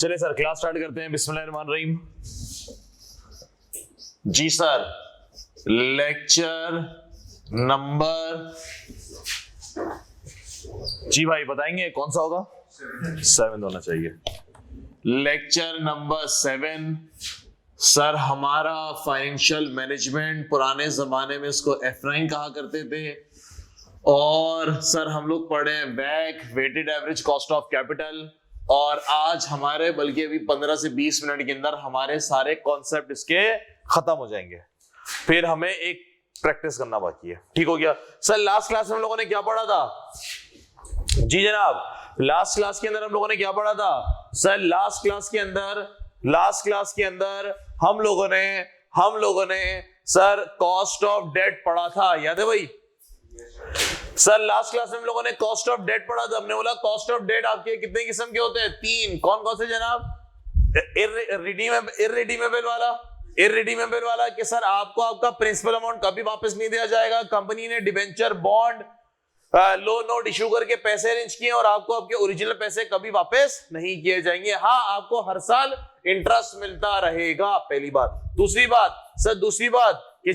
चलिए sir class start करते हैं। बिस्मिल्लाहिर्रहमानिर्रहीम। जी सर, लेक्चर नंबर, जी भाई बताएंगे कौन सा होगा? 7 होना चाहिए। लेक्चर नंबर 7 सर हमारा फाइनेंशियल मैनेजमेंट, पुराने जमाने में इसको F9 कहा करते थे। और सर हम लोग पढ़े हैं वैक, weighted average cost of capital. और आज हमारे बल्कि अभी 15 से 20 मिनट के अंदर हमारे सारे कॉन्सेप्ट इसके खत्म हो जाएंगे। फिर हमें एक प्रैक्टिस करना बाकी है। ठीक हो गया सर? लास्ट क्लास में हम लोगों ने क्या पढ़ा था? जी जनाब, लास्ट क्लास के अंदर हम लोगों ने क्या पढ़ा था? सर लास्ट क्लास के अंदर हम लोगों ने सर कॉस्ट ऑफ डेट पढ़ा था। याद है भाई? सर लास्ट क्लास में हम लोगों ने कॉस्ट ऑफ डेट पढ़ा था। हमने बोला कॉस्ट ऑफ डेट आपके कितने किस्म के होते हैं? 3। कौन कौन से जनाब? इररिडीमेबल वाला कि सर आपको आपका प्रिंसिपल अमाउंट कभी वापस नहीं दिया जाएगा। कंपनी ने debenture, bond, loan note issue करके पैसे अरेंज किए और आपको आपके ओरिजिनल पैसे कभी वापस नहीं किए जाएंगे। हाँ, आपको हर साल इंटरेस्ट मिलता रहेगा, पहली बात। दूसरी बात कि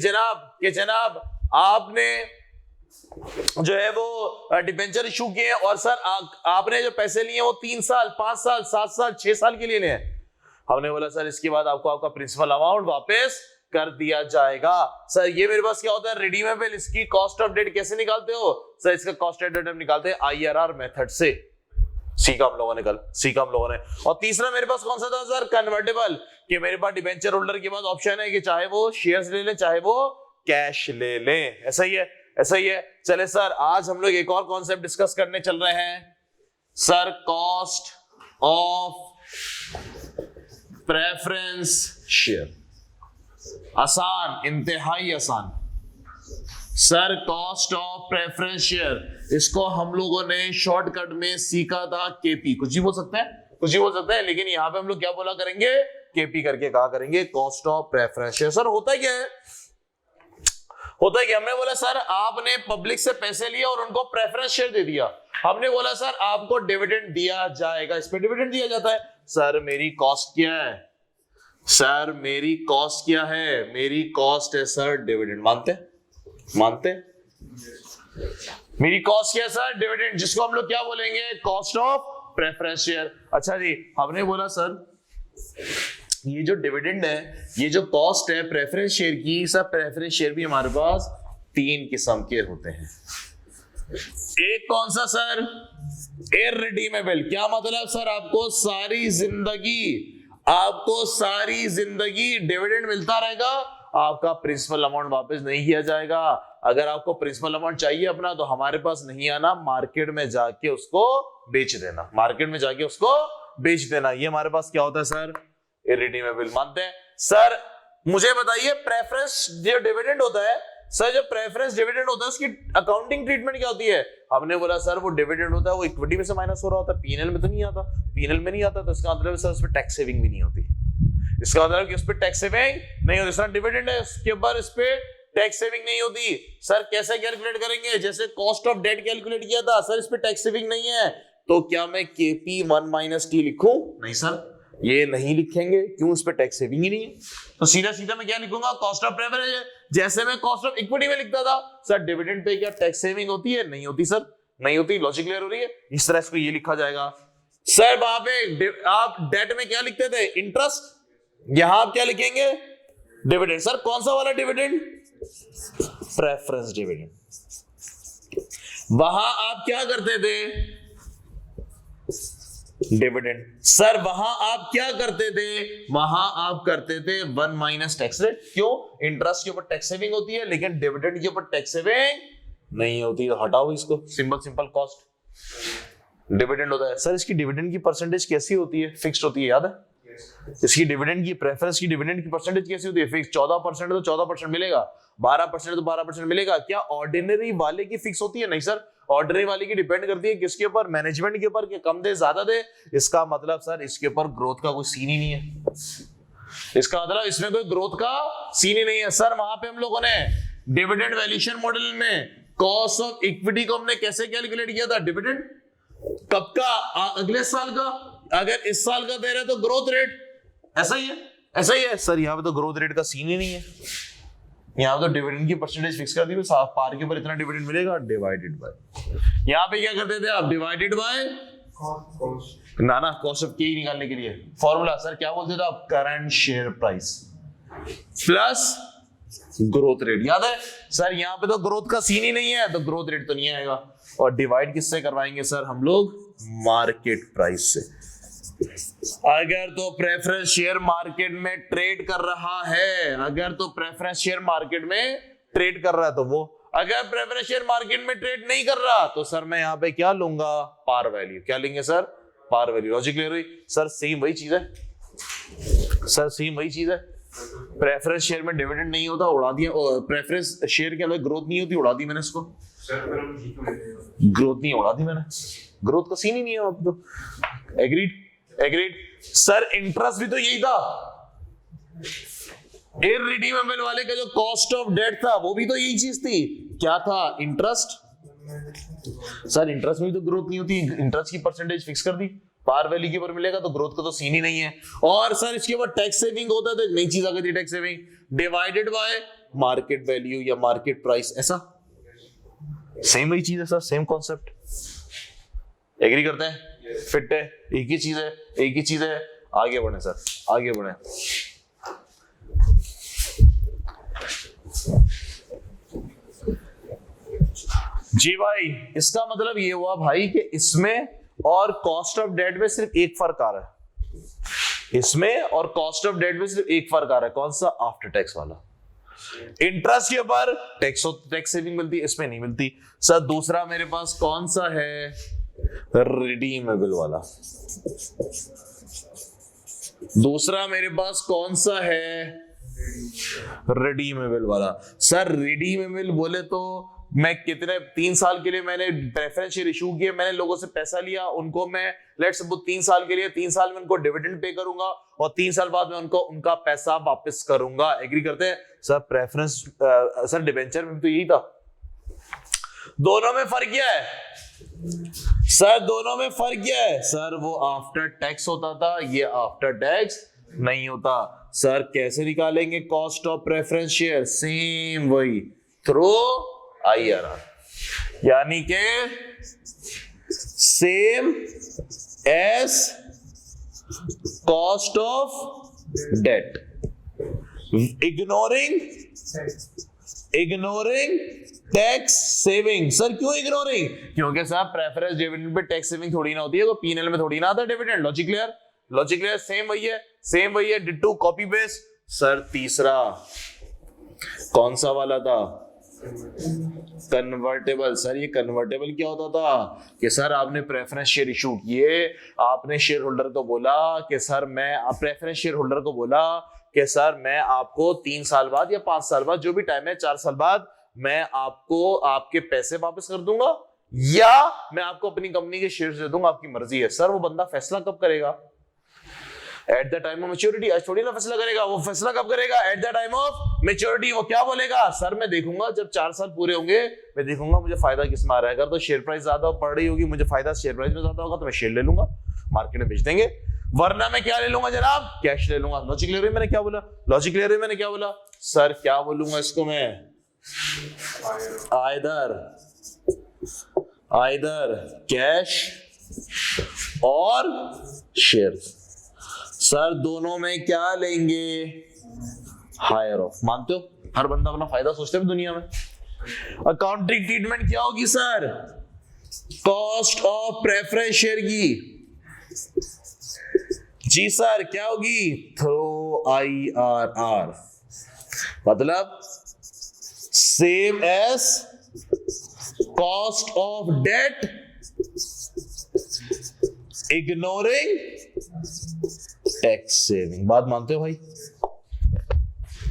जनाब आपने जो है वो डिबेंचर इशू किए और सर आपने जो पैसे लिए वो 3 साल, 5 साल, 7 साल, 6 साल के लिए लिए। हमने बोला सर इसके बाद आपको आपका प्रिंसिपल अमाउंट वापस कर दिया जाएगा। सर ये मेरे पास क्या होता है? रिडीमेबल। इसकी कॉस्ट ऑफ डेट कैसे निकालते हो? सर इसका कॉस्ट ऑफ डेट हम निकालते हैं IRR मेथड से। सीखा हम लोगों ने। और तीसरा मेरे पास कौन सा था सर? कन्वर्टेबल। कि मेरे पास डिबेंचर होल्डर के पास ऑप्शन है कि चाहे वो शेयर्स ले लें, चाहे वो कैश ले लें। ऐसा ही है। चले सर, आज हम लोग एक और कॉन्सेप्ट डिस्कस करने चल रहे हैं sir, cost of preference share. आसान, इंतहाई आसान। Sir cost of preference share, इसको हम लोगों ने शॉर्टकट में सीखा था KP। कुछ भी बोल सकते हैं, लेकिन यहां पे हम लोग क्या बोला करेंगे? KP करके कहा करेंगे, cost of preference share. Sir होता क्या है? हमने बोला सर आपने पब्लिक से पैसे लिए और उनको प्रेफरेंस शेयर दे दिया। हमने बोला सर आपको डिविडेंड दिया जाएगा। इस पे डिविडेंड दिया जाता है। सर मेरी कॉस्ट क्या है? मेरी कॉस्ट है सर डिविडेंड। मानते? मेरी कॉस्ट क्या है सर? डिविडेंड, जिसको हम लोग क्या बोलेंगे? Cost of preference share. अच्छा जी, हमने बोला सर ये जो डिविडेंड है, ये जो कॉस्ट है प्रेफरेंस शेयर की, सब प्रेफरेंस शेयर भी हमारे पास 3 किस्म के होते हैं। एक कौन सा सर? इररिडीमेबल। क्या मतलब सर? आपको सारी जिंदगी डिविडेंड मिलता रहेगा, आपका प्रिंसिपल अमाउंट वापस नहीं किया जाएगा। अगर आपको प्रिंसिपल अमाउंट चाहिए अपना, तो हमारे पास नहीं आना, मार्केट में जाके उसको बेच देना। ये हमारे पास क्या होता है सर? इररिडीमेबल। मानते हैं? सर मुझे बताइए, प्रेफरेंस जो डिविडेंड होता है सर, जो प्रेफरेंस डिविडेंड होता है उसकी अकाउंटिंग ट्रीटमेंट क्या होती है? हमने बोला सर वो डिविडेंड होता है वो इक्विटी में से माइनस हो रहा होता है, पीएनएल में तो नहीं आता। तो इसका मतलब सर उस पर टैक्स सेविंग भी नहीं होती। इसका मतलब कि उस पर टैक्स सेविंग नहीं होती। सर डिविडेंड है, उसके ऊपर इस पे टैक्स सेविंग नहीं होती। सर कैसे कैलकुलेट करेंगे? जैसे कॉस्ट ऑफ डेट कैलकुलेट किया था सर, इस पे टैक्स सेविंग नहीं है, तो क्या मैं KP1 - T लिखूं? नहीं सर, ये नहीं लिखेंगे। क्यों? इस पे टैक्स सेविंग ही नहीं है। तो सीधा मैं क्या लिखूंगा? Cost of preference. जैसे मैं कॉस्ट ऑफ इक्विटी में लिखता था सर, डिविडेंड पे क्या टैक्स सेविंग होती है? नहीं होती सर, नहीं होती। लॉजिक क्लियर हो रही है? इस तरह इसको ये लिखा जाएगा। सर वहां पे आप डेट में क्या लिखते थे? इंटरेस्ट। यहां आप क्या लिखेंगे? डिविडेंड। सर कौन सा वाला डिविडेंड? Preference dividend. वहां आप क्या करते थे? डिविडेंड। सर वहां आप क्या करते थे? वहां आप करते थे 1 - टैक्स रेट। क्यों? इंटरेस्ट के ऊपर टैक्स सेविंग होती है, लेकिन डिविडेंड के ऊपर टैक्स सेविंग नहीं होती। तो हटाओ इसको। सिंपल कॉस्ट डिविडेंड होता है। सर इसकी डिविडेंड की परसेंटेज कैसी होती है? फिक्स्ड होती है, याद है? इसकी डिविडेंड की, प्रेफरेंस की डिविडेंड की परसेंटेज कैसी होती है? फिक्स। 14% तो 14% मिलेगा, 12% तो 12% मिलेगा। क्या ऑर्डिनरी वाले की फिक्स होती है? नहीं सर, ऑर्डिनरी वाले की डिपेंड करती है किसके ऊपर? मैनेजमेंट के ऊपर, कि कम दे ज्यादा दे। इसका मतलब सर इसके ऊपर ग्रोथ का कोई सीन ही नहीं है। इसका मतलब इसमें कोई ग्रोथ का सीन ही नहीं है। सर वहां पे हम लोगों ने डिविडेंड वैल्यूएशन मॉडल में कॉस्ट ऑफ इक्विटी को हमने कैसे कैलकुलेट किया था? डिविडेंड कब का? अगले साल का। अगर इस साल का दे रहे तो ग्रोथ रेट ऐसा ही है, ऐसा ही है सर। यहाँ पे तो ग्रोथ रेट का सीन ही नहीं है, यहाँ पे तो डिविडेंड की परसेंटेज फिक्स कर दी, पार के ऊपर इतना डिविडेंड मिलेगा डिवाइडेड बाय, यहाँ पे क्या करते थे आप, डिवाइडेड बाय ना कॉस्ट ऑफ के निकालने के लिए फॉर्मूला सर क्या बोलते थे आप, current share price plus growth rate. याद है सर, यहाँ पे तो ग्रोथ का सीन ही नहीं है, तो ग्रोथ रेट तो नहीं आएगा। और डिवाइड किससे करवाएंगे सर हम लोग, मार्केट प्राइस से। अगर तो प्रेफरेंस शेयर मार्केट में ट्रेड कर रहा है, अगर तो प्रेफरेंस शेयर मार्केट में ट्रेड कर रहा है तो वो, अगर प्रेफरेंस शेयर मार्केट में ट्रेड नहीं कर रहा तो सर मैं यहाँ पे क्या लूंगा, पार वैल्यू। क्या लेंगे sir, par value. Logic clear हुई सर? सेम वही चीज है सर, सेम वही चीज है। प्रेफरेंस शेयर में डिविडेंड नहीं होता, उड़ा दिया। प्रेफरेंस शेयर के अंदर ग्रोथ नहीं होती, उड़ा दी मैंने इसको। ग्रोथ नहीं उड़ा दी मैंने, ग्रोथ का सीन ही नहीं है अब तो। Agreed agreed sir. इंटरेस्ट भी तो यही था, इररिडीमेबल वाले का जो कॉस्ट ऑफ डेट था वो भी तो यही चीज थी। क्या था, इंटरेस्ट। सर इंटरेस्ट में भी तो ग्रोथ नहीं होती, इंटरेस्ट की परसेंटेज फिक्स कर दी, पार वैल्यू के ऊपर मिलेगा, तो ग्रोथ का तो सीन ही नहीं है। और सर इसके बाद टैक्स सेविंग होता है, तो एक नई चीज आ गई थी tax saving, divided by market value या मार्केट प्राइस। ऐसा सेम वही चीज है सर, सेम कॉन्सेप्ट। एग्री करते हैं? फिट है, एक ही चीज है, एक ही चीज है। आगे बढ़े सर, आगे बढ़े। जी भाई, इसका मतलब ये हुआ भाई कि इसमें और कॉस्ट ऑफ डेट में सिर्फ एक फर्क आ रहा है, इसमें और कॉस्ट ऑफ डेट में सिर्फ एक फर्क आ रहा है। कौन सा? आफ्टर टैक्स वाला। इंटरेस्ट के ऊपर टैक्स सेविंग मिलती है, इसमें नहीं मिलती। सर दूसरा मेरे पास कौन सा है, रिडीमेबल वाला। दूसरा मेरे पास कौन सा है, रिडीमेबल वाला। सर रिडीमेबल बोले तो मैं कितने 3 साल के लिए मैंने प्रेफरेंस शेयर इशू किए, मैंने लोगों से पैसा लिया, उनको मैं लेट्स सपोज 3 साल के लिए, 3 साल में उनको डिविडेंड पे करूंगा और 3 साल बाद में उनको उनका पैसा वापस करूंगा। एग्री करते हैं सर? प्रेफरेंस सर डिबेंचर में तो यही था। दोनों में फर्क क्या है सर? दोनों में फर्क क्या है सर? वो आफ्टर टैक्स होता था, ये आफ्टर टैक्स नहीं होता। सर कैसे निकालेंगे cost of preference share? Same वही, थ्रू IRR, यानी के same as cost of debt, ignoring tax saving. Sir क्यों इग्नोरिंग? क्योंकि सर प्रेफरेंस डिविडेंड पे टैक्स सेविंग थोड़ी ना होती है, तो P&L में थोड़ी ना आता dividend. Logic clear? Logic clear? Same वही है, सेम वही है, डिट्टो कॉपी पेस्ट। सर तीसरा कौन सा वाला था? कन्वर्टेबल। सर ये कन्वर्टेबल क्या होता था कि सर आपने प्रेफरेंस शेयर इशू किए, आपने शेयर होल्डर को बोला कि सर मैं, प्रेफरेंस शेयर होल्डर को बोला कि सर मैं आपको 3 साल बाद या 5 साल बाद, जो भी टाइम है, 4 साल बाद मैं आपको आपके पैसे वापस कर दूंगा या मैं आपको अपनी कंपनी के शेयर दे दूंगा, आपकी मर्जी है। सर वो बंदा फैसला कब करेगा? At the time of maturity. आज थोड़ी ना फैसला करेगा, वो फैसला कब करेगा? At the time of maturity. वो क्या बोलेगा? सर मैं देखूंगा जब 4 साल पूरे होंगे, मैं देखूंगा मुझे फायदा किस में आ रहा है। अगर तो शेयर प्राइस ज्यादा पड़ रही होगी, मुझे फायदा शेयर प्राइस में ज्यादा होगा, तो मैं शेयर ले लूंगा, मार्केट में बेच देंगे। वरना मैं क्या ले लूंगा जनाब? कैश ले लूंगा। लॉजिक क्लियर है? मैंने क्या बोला? लॉजिक क्लियर है? मैंने क्या बोला? सर क्या बोलूंगा इसको मैं? आइदर कैश और शेयर। सर दोनों में क्या लेंगे? Higher of. मानते हो? हर बंदा अपना फायदा सोचते है दुनिया में। अकाउंटिंग ट्रीटमेंट क्या होगी sir? Cost of preference share की। जी सर क्या होगी? थ्रू IRR, मतलब same as cost of debt ignoring tax saving. बात मानते हो भाई?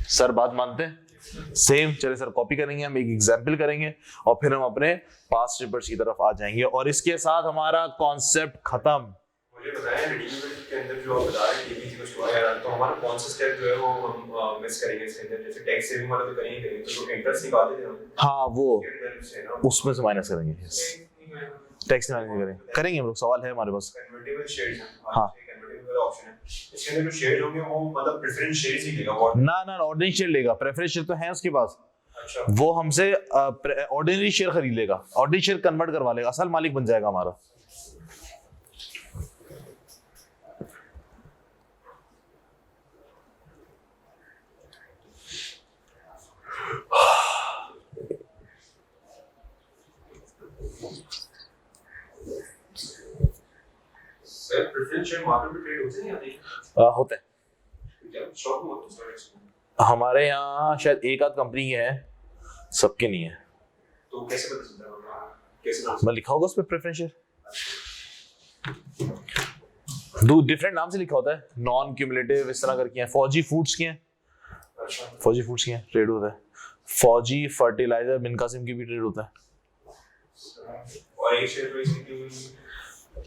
सर बात मानते हैं? सेम। चलिए सर कॉपी करेंगे, हम एक एग्जांपल करेंगे और फिर हम अपने पास्ट रिपोर्ट्स की तरफ आ जाएंगे और इसके साथ हमारा कॉन्सेप्ट खत्म। मुझे बताया रिडीमेबल के अंदर जो आप बता रहे हैं DBT को यार, तो हमारा कौन सा स्टेप जो है वो हम मिस करेंगे इसके अंदर? जैसे टैक्स सेविंग वाला तो करेंगे, तो जो इंटरेस्ट निकालते थे हम, हाँ वो उसमें से माइनस करेंगे। टैक्स नहीं करेंगे हम लोग, सवाल है हमारे पास। कन्वर्टेबल शेयर्स, हाँ कन्वर्टेबल ऑप्शन है, इसके अंदर जो शेयर होंगे वो मतलब प्रेफरेंस शेयर्स ही लेगा व्हाट? ना ऑर्डिनरी शेयर लेगा, प्रेफरेंस शेयर तो है उसके पास। अच्छा, वो हमसे ऑर्डिनरी शेयर खरीद लेगा, ऑर्डिनरी शेयर कन्वर्ट करवा लेगा, असल मालिक बन जाएगा हमारा। सर प्रेफरेंस शेयर मार्केट में ट्रेड होते हैं या नहीं? होता है क्या स्टॉक में होता है सर? हमारे यहाँ शायद एक आध कंपनी है, सबके नहीं है। तो कैसे पता चलता है, कैसे नाम? मैं लिखा होगा उस पर प्रेफरेंस शेयर, दो डिफरेंट नाम से लिखा होता है, नॉन क्यूमुलेटिव इस तरह करके हैं। फौजी फूड्स की हैं, अच्छा, फौजी फूड्स की हैं, ट्रेड होता है। फौजी फर्टिलाइजर बिन कासिम की भी ट्रेड होता है। और एक शेयर प्राइस कितनी?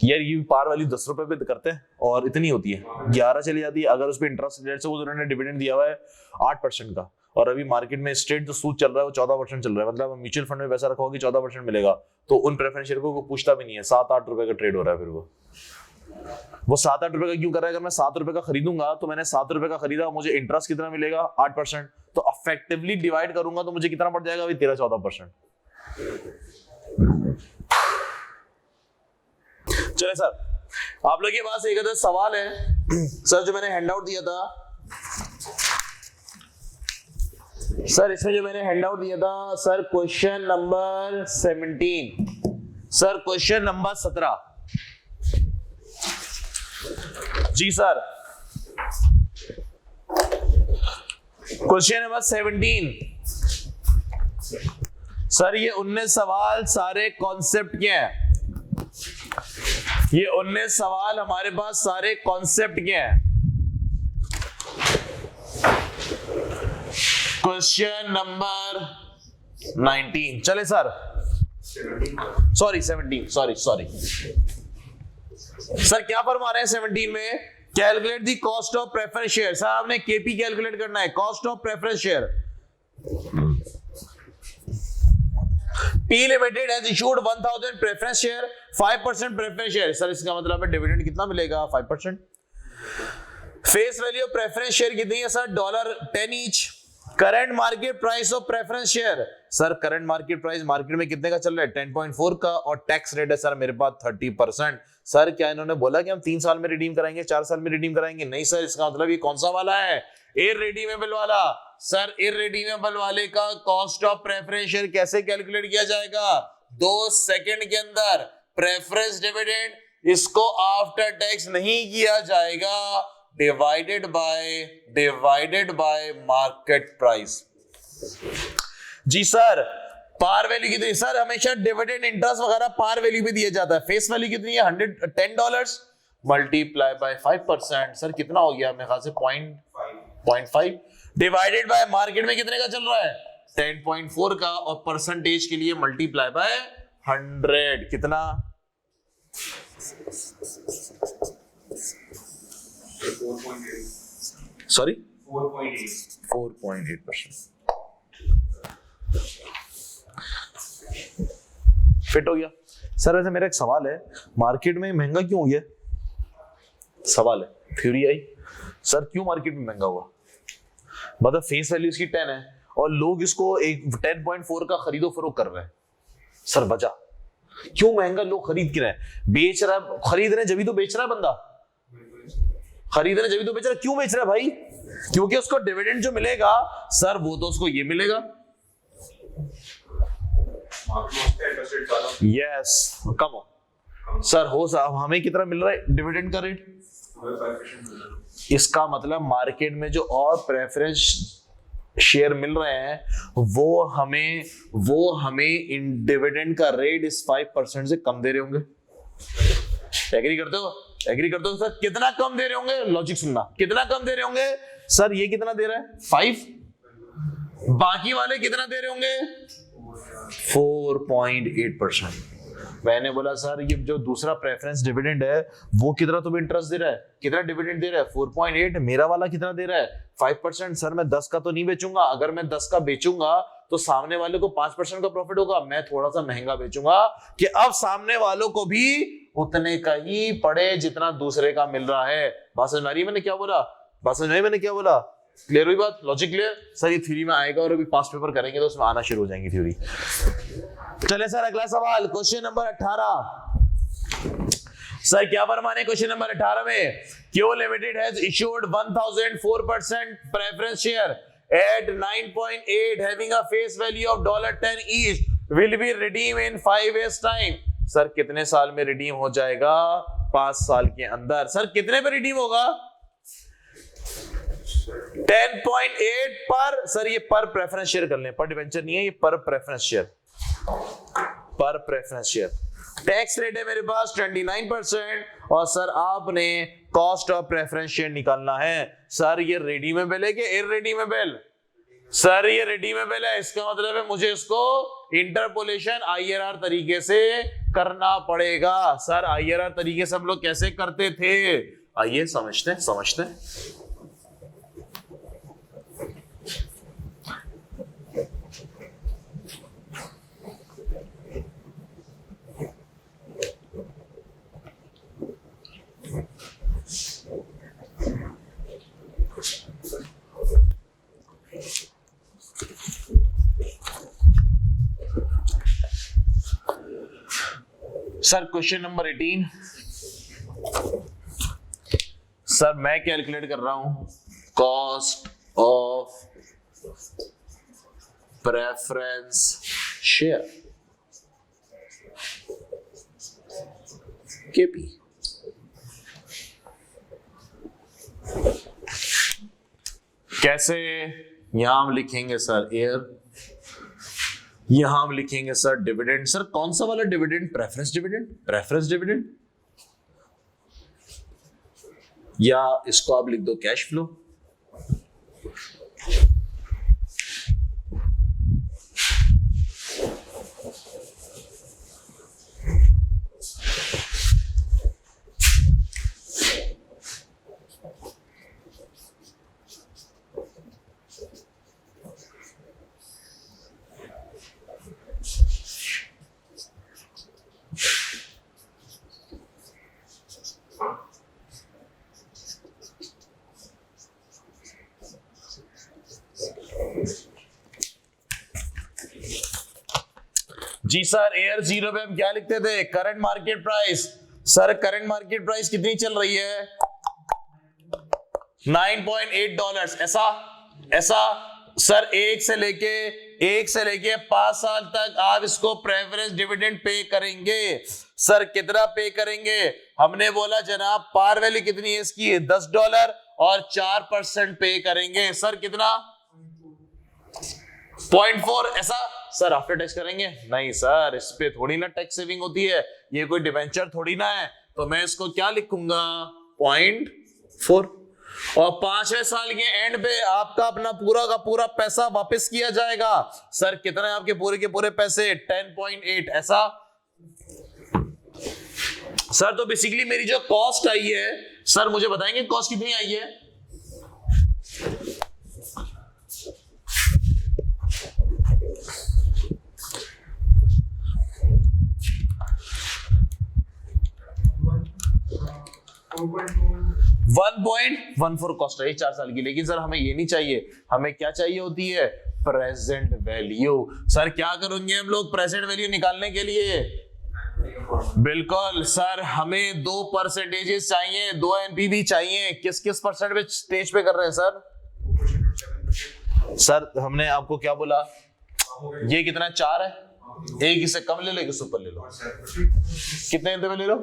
यार ये पार वाली 10 रुपए पे करते हैं और इतनी होती है, 11 चली जाती है। अगर उस पर इंटरेस्ट रेट से वो उन्होंने डिविडेंड दिया हुआ है 8% का, और अभी मार्केट में स्ट्रेट जो सूद चल रहा है वो 14% चल रहा है, मतलब म्यूचुअल फंड में पैसा रखा होगा 14% मिलेगा, तो उन प्रेफरेंस शेयर को पूछता भी नहीं है। 7-8 रुपए का ट्रेड हो रहा है। फिर वो 7-8 रुपए का क्यों कर रहा है? अगर मैं 7 रुपए का खरीदूंगा तो मैंने 7 रुपए का खरीदा, मुझे इंटरेस्ट कितना मिलेगा? 8%, तो अफेक्टिवली डिवाइड करूंगा तो मुझे कितना पड़ जाएगा? अभी 13-14%। चले सर, आप लोग के पास एक अदर सवाल है सर जो मैंने हैंड आउट दिया था। सर इसमें जो मैंने हैंड आउट दिया था sir, question number 17, sir question number 17 जी सर, क्वेश्चन नंबर 17 सर, ये 19 सवाल सारे कॉन्सेप्ट के हैं। ये 19 सवाल हमारे पास सारे कॉन्सेप्ट के हैं। क्वेश्चन नंबर 19 चले सर, सॉरी 17, सॉरी सर, क्या फरमा रहे हैं 17 में? Calculate the cost of preference share. Sir आपने केपी कैलकुलेट करना है, cost of preference share. P Limited has issued 1000 preference share, 5% preference share। Sir इसका मतलब है डिविडेंड कितना मिलेगा? 5%। Face value of preference share कितनी है sir? $10 each. Current market price of preference share, sir current market price market में कितने का चल रहा है? 10.4 का, और टैक्स रेट है सर मेरे पास 30%। सर क्या इन्होंने बोला कि हम 3 साल में रिडीम कराएंगे, 4 साल में रिडीम कराएंगे? नहीं सर, इसका मतलब ये कौन सा वाला है? इररिडीमेबल वाला। सर इररिडीमेबल वाले का कॉस्ट ऑफ प्रेफरेंस शेयर कैसे कैलकुलेट किया जाएगा? 2 सेकंड के अंदर। प्रेफरेंस डिविडेंड इसको आफ्टर टैक्स नहीं किया जाएगा, डिवाइडेड बाय मार्केट प्राइस। जी सर, पार वैल्यू कितनी? सर हमेशा डिविडेंड इंटरेस्ट वगैरह पार वैल्यू पे दिया जाता है। फेस वैल्यू कितनी है? $110 मल्टीप्लाई बाय 5%। सर कितना हो गया? मेरे ख्याल से 0.5 डिवाइडेड बाय मार्केट में कितने का चल रहा है? 10.4 का, और परसेंटेज के लिए मल्टीप्लाई बाय 100 कितना? 4.8 सॉरी 4.8%। फिट हो गया। सर वैसे मेरा एक सवाल है, मार्केट में महंगा क्यों हो गया? सवाल है, थ्योरी आई। सर क्यों मार्केट में महंगा हुआ? मतलब फेस वैल्यू इसकी 10 है और लोग इसको एक 10.4 का खरीदो फरोख्त कर रहे हैं। सर वजह क्यों महंगा? लोग खरीद क्यों रहे हैं? बेच रहा है, खरीद रहे हैं जब ही तो बेच रहा है बंदा, खरीद रहे हैं जब ही तो बेच रहा है। क्यों बेच रहा है भाई? क्योंकि उसको डिविडेंड जो मिलेगा सर वो तो उसको ये मिलेगा। यस कम हो सर, हो सर हमें कितना मिल रहा है डिविडेंड का रेट? इसका मतलब मार्केट में जो और प्रेफरेंस शेयर मिल रहे हैं वो हमें इन डिविडेंड का रेट इस 5% से कम दे रहे होंगे। एग्री करते हो? एग्री करते हो सर? कितना कम दे रहे होंगे? लॉजिक सुनना, कितना कम दे रहे होंगे? सर ये कितना दे रहा है? 5। बाकी वाले कितना दे रहे होंगे? 4.8%। मैंने बोला सर ये जो दूसरा प्रेफरेंस डिविडेंड है वो कितना तुम्हें इंटरेस्ट दे रहा है, कितना डिविडेंड दे रहा है 4.8, मेरा वाला कितना दे रहा है 5%। सर मैं 10 का तो नहीं बेचूंगा, अगर मैं 10 का बेचूंगा तो सामने वाले को 5% का प्रॉफिट होगा, मैं थोड़ा सा महंगा बेचूंगा कि अब सामने वालों को भी उतने का ही पड़े जितना दूसरे का मिल रहा है। बात समझ में आ रही है मैंने क्या बोला, बात समझ में मैंने क्या बोला, क्लियर हुई बात, लॉजिक क्लियर। सर ये थ्योरी में आएगा और अभी पास्ट पेपर करेंगे तो उसमें आना शुरू हो जाएंगी थ्योरी। चले सर अगला सवाल, क्वेश्चन नंबर 18। सर क्या फरमाने क्वेश्चन नंबर 18 में, Q limited has issued 1004% preference share at 9.8 having a face value of $10 each will be redeemed in 5 years time। Sir कितने साल में रिडीम हो जाएगा, 5 साल के अंदर। सर कितने पे रिडीम होगा, 10.8 पर। सर ये पर प्रेफरेंस शेयर कर लें, पर डिवेंचर नहीं है ये, पर प्रेफरेंस शेयर, पर प्रेफरेंस शेयर। टैक्स रेट है मेरे पास 29% और सर आपने कॉस्ट ऑफ प्रेफरेंस शेयर निकालना है। सर ये रिडीमेबल है कि इररिडीमेबल, सर ये रिडीमेबल है, इसका मतलब है मुझे इसको इंटरपोलेशन आईआरआर तरीके से करना पड़ेगा। सर आईआरआर तरीके से हम लोग कैसे करते थे, आइए समझते हैं। सर क्वेश्चन नंबर 18, सर मैं कैलकुलेट कर रहा हूं cost of preference share KP. कैसे, यहां हम लिखेंगे सर एयर, यहां हम लिखेंगे सर डिविडेंड। सर कौन सा वाला dividend, preference dividend, preference dividend, या इसको आप लिख दो कैश फ्लो। जी सर एयर 0 पे हम क्या लिखते थे, current market price. Sir current market price कितनी चल रही है, $9.8। ऐसा सर एक से लेके 5 साल तक आप इसको प्रेफरेंस डिविडेंड पे करेंगे। सर कितना पे करेंगे, हमने बोला जनाब पार वैल्यू कितनी है इसकी, $10 और 4% पे करेंगे। सर कितना, 0.4। ऐसा सर आफ्टर टैक्स करेंगे, नहीं सर इस पे थोड़ी ना टैक्स सेविंग होती है, ये कोई डिवेंचर थोड़ी ना है, तो मैं इसको क्या लिखूंगा 0.4। और 5वें साल के एंड पे आपका अपना पूरा का पूरा पैसा वापस किया जाएगा। सर कितना है आपके पूरे के पूरे पैसे, 10.8। ऐसा सर तो बेसिकली मेरी जो कॉस्ट आई है, सर मुझे बताएंगे कॉस्ट कितनी आई है, $1.14 कॉस्ट है 4 साल की। लेकिन सर हमें ये नहीं चाहिए, हमें क्या चाहिए होती है, प्रेजेंट वैल्यू। सर क्या करेंगे हम लोग प्रेजेंट वैल्यू निकालने के लिए, बिल्कुल सर हमें 2 परसेंटेजेस चाहिए, 2 एनपीवी चाहिए। किस किस परसेंटेज स्टेज पे कर रहे हैं सर, सर हमने आपको क्या बोला, ये कितना 4 है, एक इससे कम ले लो एक इससे ऊपर ले लो, कितने पे ले लो,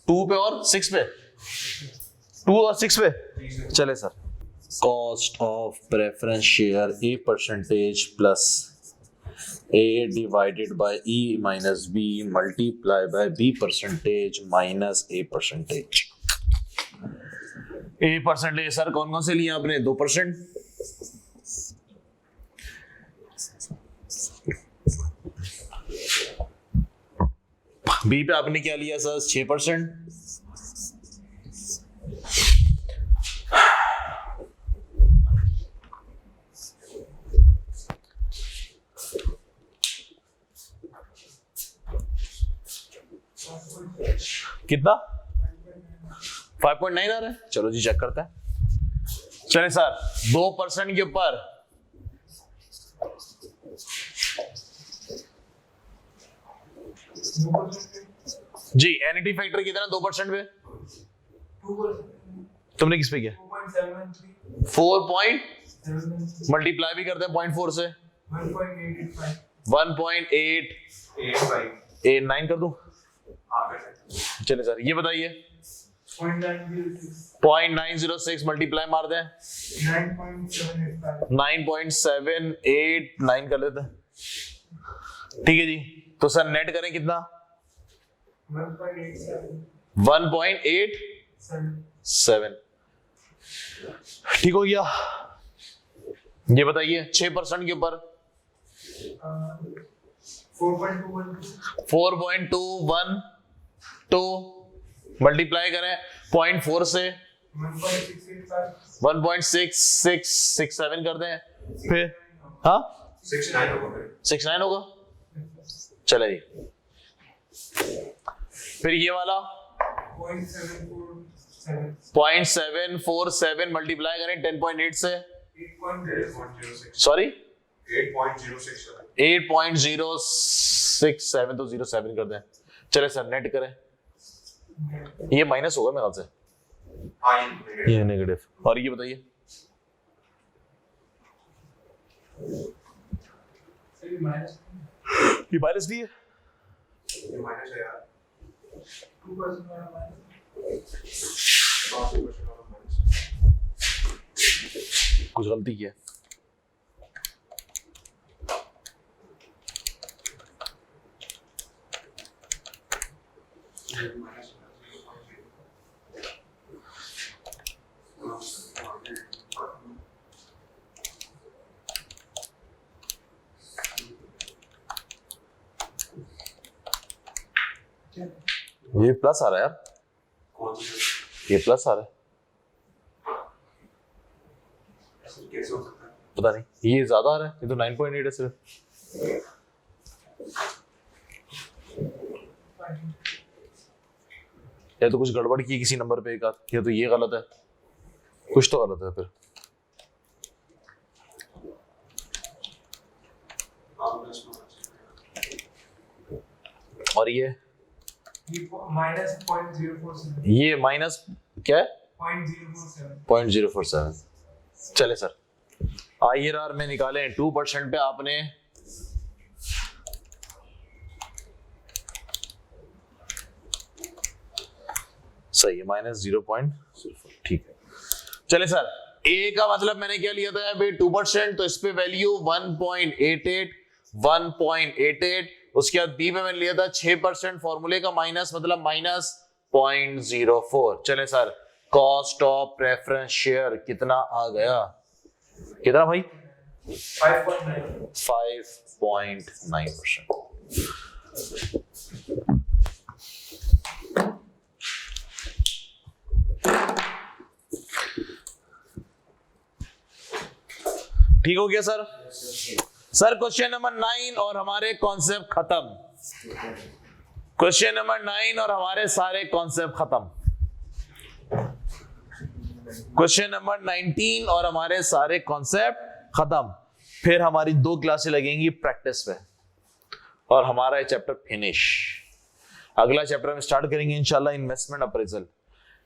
2 पे और 6 पे, 2 और 6 पे। चले sir cost of preference share a percentage plus A divided by E minus B multiply by B percentage minus A percentage। A percentage sir कौन कौन से लिए आपने, 2%, बी पे आपने क्या लिया सर? 6%। कितना? 5.9 आ रहा है। चलो जी चेक करते हैं। चले सर, 2% के ऊपर जी एनईटी फैक्टर कितना? 2% पे तुमने किस पे किया? 4 मल्टीप्लाई भी करते हैं 0.4 से 1.889 कर दूं? चले सर ये बताइए 0.906 मल्टीप्लाई मार दें 9.789 कर लेते हैं। ठीक है जी, तो सर नेट करें कितना? 1.87। ठीक हो गया। ये बताइए 6% के ऊपर 4.212 मल्टीप्लाई करें 0.4 से 1.6667 कर दें, फिर हाँ 69 होगा। चले जी, फिर ये वाला 0.747 मल्टीप्लाई करें 10.8 से, सॉरी 8.067 तो 07 कर दें। चले सर नेट करें, ये माइनस होगा मेरे ख्याल से, ये नेगेटिव। और ये बताइए ये माइनस नहीं है, कुछ गलती की है। ये प्लस आ रहा है यार, ये प्लस आ रहा है, कैसे हो सकता है? पता नहीं, ये ज्यादा आ रहा है, ये तो 9.8 है सिर्फ। या तो कुछ गड़बड़ की किसी नंबर पे एक आध, या तो ये गलत है, कुछ तो गलत है फिर। और ये माइनस 0.047, ये माइनस क्या है? 0.047। 0.047। चले सर IRR में निकालें 2% पे आपने सही है -0.04। ठीक है, चले सर ए का मतलब मैंने क्या लिया था भाई 2%, तो इस पे वैल्यू 1.88 उसके बाद बी में मैंने लिया था 6%, फॉर्मूले का माइनस मतलब -0.04। चले sir cost of preference share कितना आ गया? कितना भाई? 5.9%। ठीक हो गया सर? सर क्वेश्चन नंबर 9 और हमारे कॉन्सेप्ट खत्म। क्वेश्चन नंबर 9 और हमारे सारे कॉन्सेप्ट खत्म। क्वेश्चन नंबर 19 और हमारे सारे कॉन्सेप्ट खत्म। फिर हमारी 2 क्लासें लगेंगी प्रैक्टिस पे और हमारा ये चैप्टर फिनिश। अगला चैप्टर में स्टार्ट करेंगे इंशाल्लाह इन्वेस्टमेंट अप्रेजल।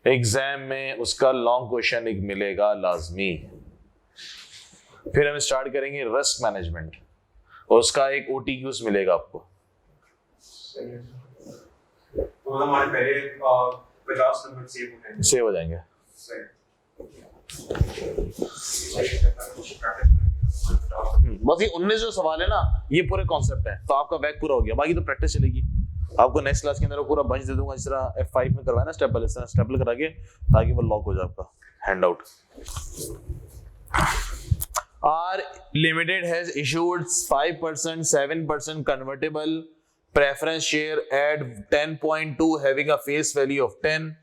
एग्जाम में उसका लॉन्ग क्वेश्चन एक मिलेगा लाजमी। फिर हम स्टार्ट करेंगे रिस्क मैनेजमेंट और उसका एक OTQs मिलेगा आपको। तो हमारे पहले 50 नंबर सेव हो जाएंगे। बस ये 19 जो सवाल है ना, ये पूरे कॉन्सेप्ट है, तो आपका बैक पूरा हो गया। बाकी तो प्रैक्टिस चलेगी। आपको नेक्स्ट क्लास के अंदर पूरा बंच दे दूंगा, जिस तरह F5 में करवाया ना स्टेपल करा के, ताकि वो लॉक हो जाए आपका hand out. R Limited has issued 5%, 7% convertible preference share at 10.2 having a face value of 10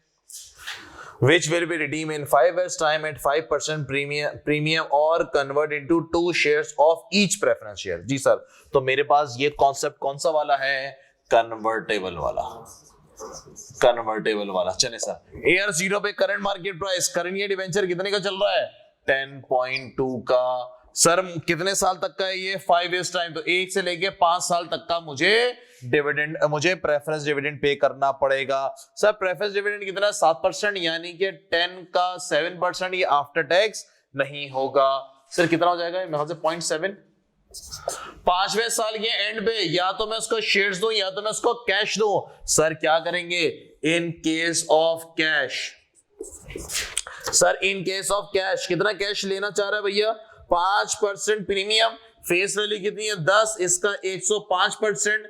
which will be redeemed in 5 years time at 5% premium or convert into 2 shares of each preference share। जी sir, तो मेरे पास ये concept कौन सा वाला है? Convertible वाला, कन्वर्टेबल वाला। चले सर, AR0 पे करंट मार्केट प्राइस, करंट ये डिवेंचर कितने का चल रहा है? 10.2 का। सर कितने साल तक का है ये? 5 years टाइम, तो 1 से लेके 5 साल तक का मुझे डिविडेंड, मुझे प्रेफरेंस डिविडेंड पे करना पड़ेगा। सर प्रेफरेंस डिविडेंड कितना? 7%, यानी कि 10 का 7% ये आफ्टर टैक्स नहीं होगा। सर कितना हो जाएगा? मेरे ख्याल से 0.7। 5वें साल के एंड पे या तो मैं उसको शेयर्स दूं या तो मैं उसको कैश दूं। सर क्या करेंगे in case of cash? Sir in case of cash कितना कैश लेना चाह रहा है भैया? 5% प्रीमियम, फेस वैल्यू कितनी है? 10, इसका 105%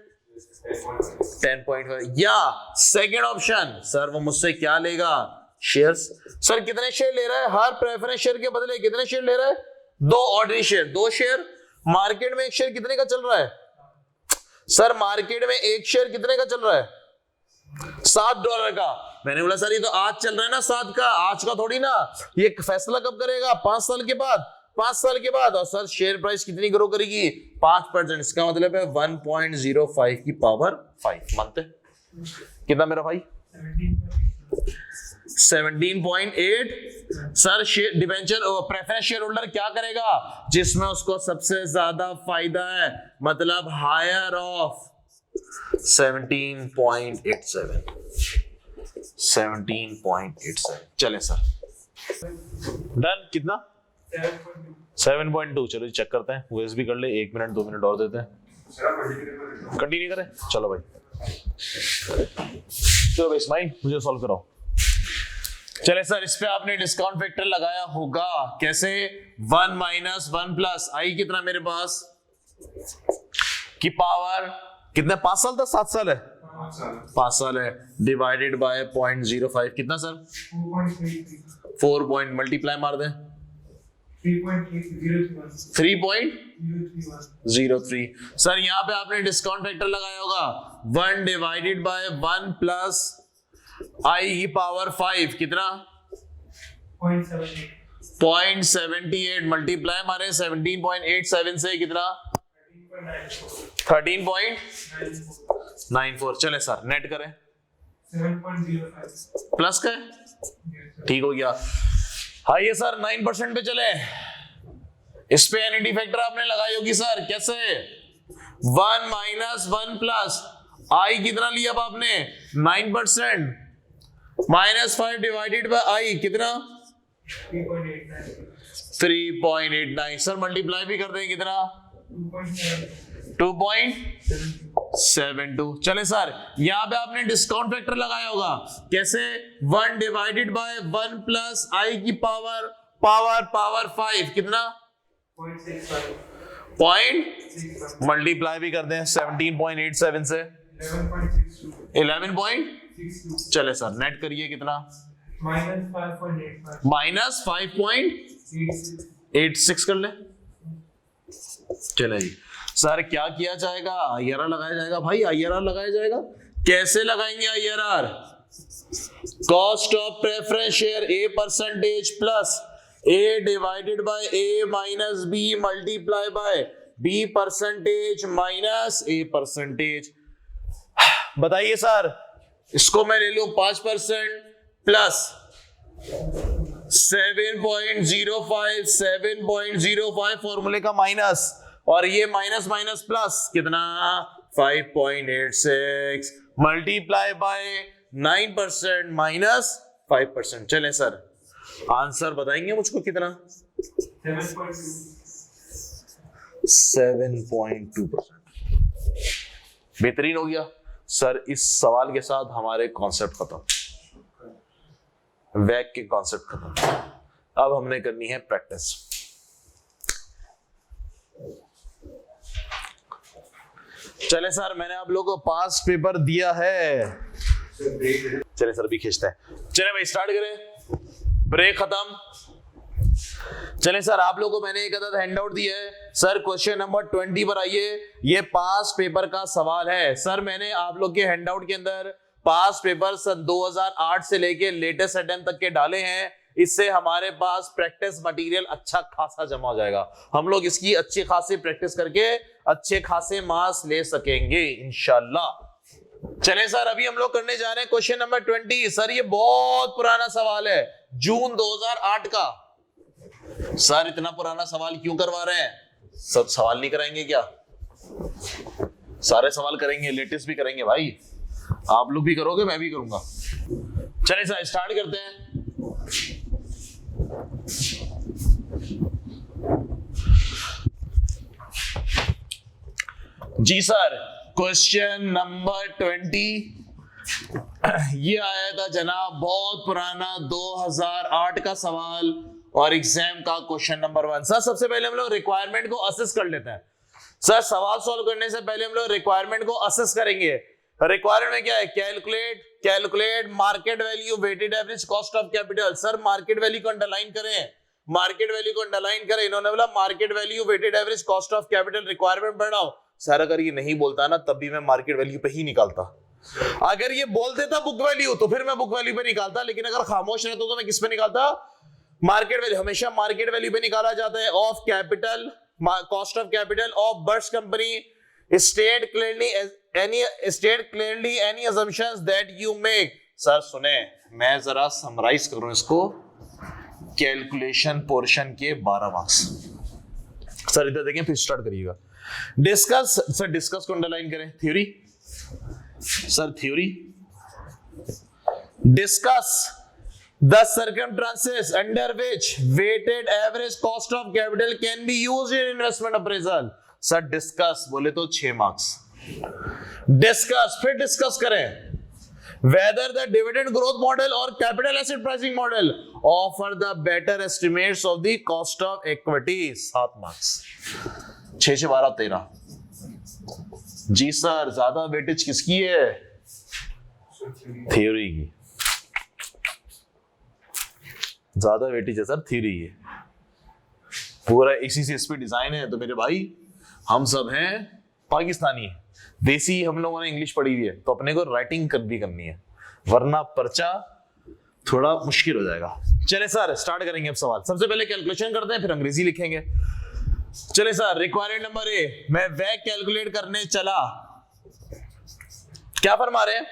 10.5। या सेकेंड ऑप्शन, सर वो मुझसे क्या लेगा? शेयर्स। सर कितने शेयर ले रहा है? हर प्रेफरेंस शेयर के बदले कितने शेयर ले रहा है? 2 ऑर्डिनरी शेयर, 2 शेयर। मार्केट में एक शेयर कितने का चल रहा है? सर मार्केट में एक शेयर कितने का चल रहा है? $7 का। मैंने बोला सर ये तो आज चल रहा है ना 7 का, आज का थोड़ी ना। ये फैसला कब करेगा? 5 साल के बाद। 5 साल के बाद। और सर शेयर प्राइस कितनी ग्रो करेगी? 5%। इसका मतलब है 1.05 की पावर 5। मानते? कितना मेरा भाई? 17.8। Sir debenture preference share holder क्या करेगा? जिसमें उसको सबसे ज्यादा फायदा है, मतलब हायर ऑफ 17.87। 17.87। चले सर डन। कितना? 7.2। चलो चेक करते हैं, वेस भी कर ले। 1 मिनट 2 मिनट और देते हैं। कंटिन्यू करें? चलो भाई, चलो भाई इस्माइल मुझे सॉल्व कराओ। चले सर, इस पे आपने डिस्काउंट फैक्टर लगाया होगा। कैसे? 1 - 1 + आई कितना मेरे पास की पावर कितना? 5 साल था? 7 साल है? 5 साल है। डिवाइडेड बाय 0.05 कितना सर? 4 पॉइंट मल्टीप्लाई मार दें 3.003। सर यहाँ पे आपने डिस्काउंट फैक्टर लगाया होगा 1 डिवाइडेड बाय 1 + आई की पावर 5 कितना? 0.78 मल्टीप्लाई मारे 17.87 से कितना? 13.94। चले सर नेट करें। 7.05 प्लस का है? ठीक हो गया। हाँ ये सर 9% पे चले। इस पे एनईडी फैक्टर आपने लगाई होगी सर। कैसे? 1 - 1 + आई कितना लिया अब आपने? 9% -5 डिवाइडेड बाय आई कितना? 3.89। सर मल्टीप्लाई भी कर दें कितना? 2.72। चले सर यहां पे आपने डिस्काउंट फैक्टर लगाया होगा। कैसे? 1 डिवाइडेड बाय 1 + आई की पावर 5 कितना? 0.65 मल्टीप्लाई भी कर दें 17.87 से 11.62। चले सर नेट करिए कितना? -5.86 कर ले। चले जी सर क्या किया जाएगा? IRR लगाया जाएगा भाई। IRR लगाया जाएगा। कैसे लगाएंगे IRR? Cost of preference share A% plus A divided by A minus B multiply by B% minus A%। बताइए सर, इसको मैं ले लूं 5% प्लस 7.05 फॉर्मूले का माइनस, और ये माइनस माइनस प्लस कितना? 5.86 मल्टीप्लाई बाय 9% माइनस 5%। चलें सर आंसर बताएंगे मुझको कितना? 7.2%। बेहतरीन हो गया सर। इस सवाल के साथ हमारे कॉन्सेप्ट खत्म, वैक के कॉन्सेप्ट खत्म। अब हमने करनी है प्रैक्टिस। चले सर मैंने आप लोगों को पास्ट पेपर दिया है। चले सर भी खींचते हैं। चले भाई स्टार्ट करें। ब्रेक खत्म। चलें सर, आप लोगों को मैंने एक अदद हैंडआउट दिया है सर। क्वेश्चन नंबर 20 पर आइए। ये पास पेपर का सवाल है सर। मैंने आप लोग के हैंडआउट के अंदर पास पेपर सन 2008 से लेके लेटेस्ट अटेम्प्ट तक के डाले हैं। इससे हमारे पास प्रैक्टिस मटेरियल अच्छा खासा जमा हो जाएगा। हम लोग इसकी अच्छी खासी प्रैक्टिस करके अच्छे खासे मार्क्स ले सकेंगे इंशाल्लाह। चले सर, अभी हम लोग करने जा रहे हैं क्वेश्चन नंबर 20। सर ये बहुत पुराना सवाल है, जून 2008 का। सर इतना पुराना सवाल क्यों करवा रहे हैं? सब सवाल नहीं कराएंगे क्या? सारे सवाल करेंगे, लेटेस्ट भी करेंगे भाई। आप लोग भी करोगे, मैं भी करूंगा। चले सर स्टार्ट करते हैं। जी सर, क्वेश्चन नंबर 20 ये आया था जनाब, बहुत पुराना 2008 का सवाल और एग्जाम का क्वेश्चन नंबर 1। सर सबसे पहले हम लोग रिक्वायरमेंट को असेस कर लेते हैं। सर सवाल सॉल्व करने से पहले हम लोग रिक्वायरमेंट को असेस करेंगे। रिक्वायरमेंट में क्या है? Calculate market value weighted average cost of capital. Sir market value को अंडरलाइन करें, मार्केट वैल्यू को अंडरलाइन करें। इन्होंने बोला market value weighted average cost of capital requirement बढ़ाओ। सर अगर ये नहीं बोलता ना तब भी मैं मार्केट वैल्यू पे ही निकालता। अगर ये बोल देता बुक वैल्यू तो फिर मैं बुक वैल्यू पे निकालता, लेकिन अगर खामोश रहता तो मैं किस पे निकालता? Market value. हमेशा मार्केट वैल्यू पे निकाला जाता है of capital, cost of capital of birds company. State clearly any assumptions that you make. Sir सुने, मैं जरा समराइज करूं इसको कैलकुलेशन पोर्शन के 12 मार्क्स। सर इधर देखें, फिर स्टार्ट करिएगा। डिस्कस। सर डिस्कस को अंडरलाइन करें। Theory. Sir theory. Discuss the circumstances under which weighted average cost of capital can be used in investment appraisal. Sir discuss बोले तो 6 मार्क्स। डिस्कस, फिर डिस्कस करें whether the dividend growth model or capital asset pricing model offer the better estimates of the cost of equity। 7 marks. 6 से 12 13। जी sir, ज्यादा weightage किसकी है? Theory की। ज्यादा वेटेज है सर थ्योरी की। पूरा ACCS पे डिजाइन है। तो मेरे भाई हम सब हैं पाकिस्तानी, देसी। हम लोगों ने इंग्लिश पढ़ी हुई है तो अपने को राइटिंग भी करनी है, वरना पर्चा थोड़ा मुश्किल हो जाएगा। चले सर स्टार्ट करेंगे अब सवाल। सबसे पहले कैलकुलेशन करते हैं, फिर अंग्रेजी लिखेंगे। चले सर, रिक्वायरमेंट नंबर ए, मैं वैग कैलकुलेट करने चला। क्या फरमा रहे हैं?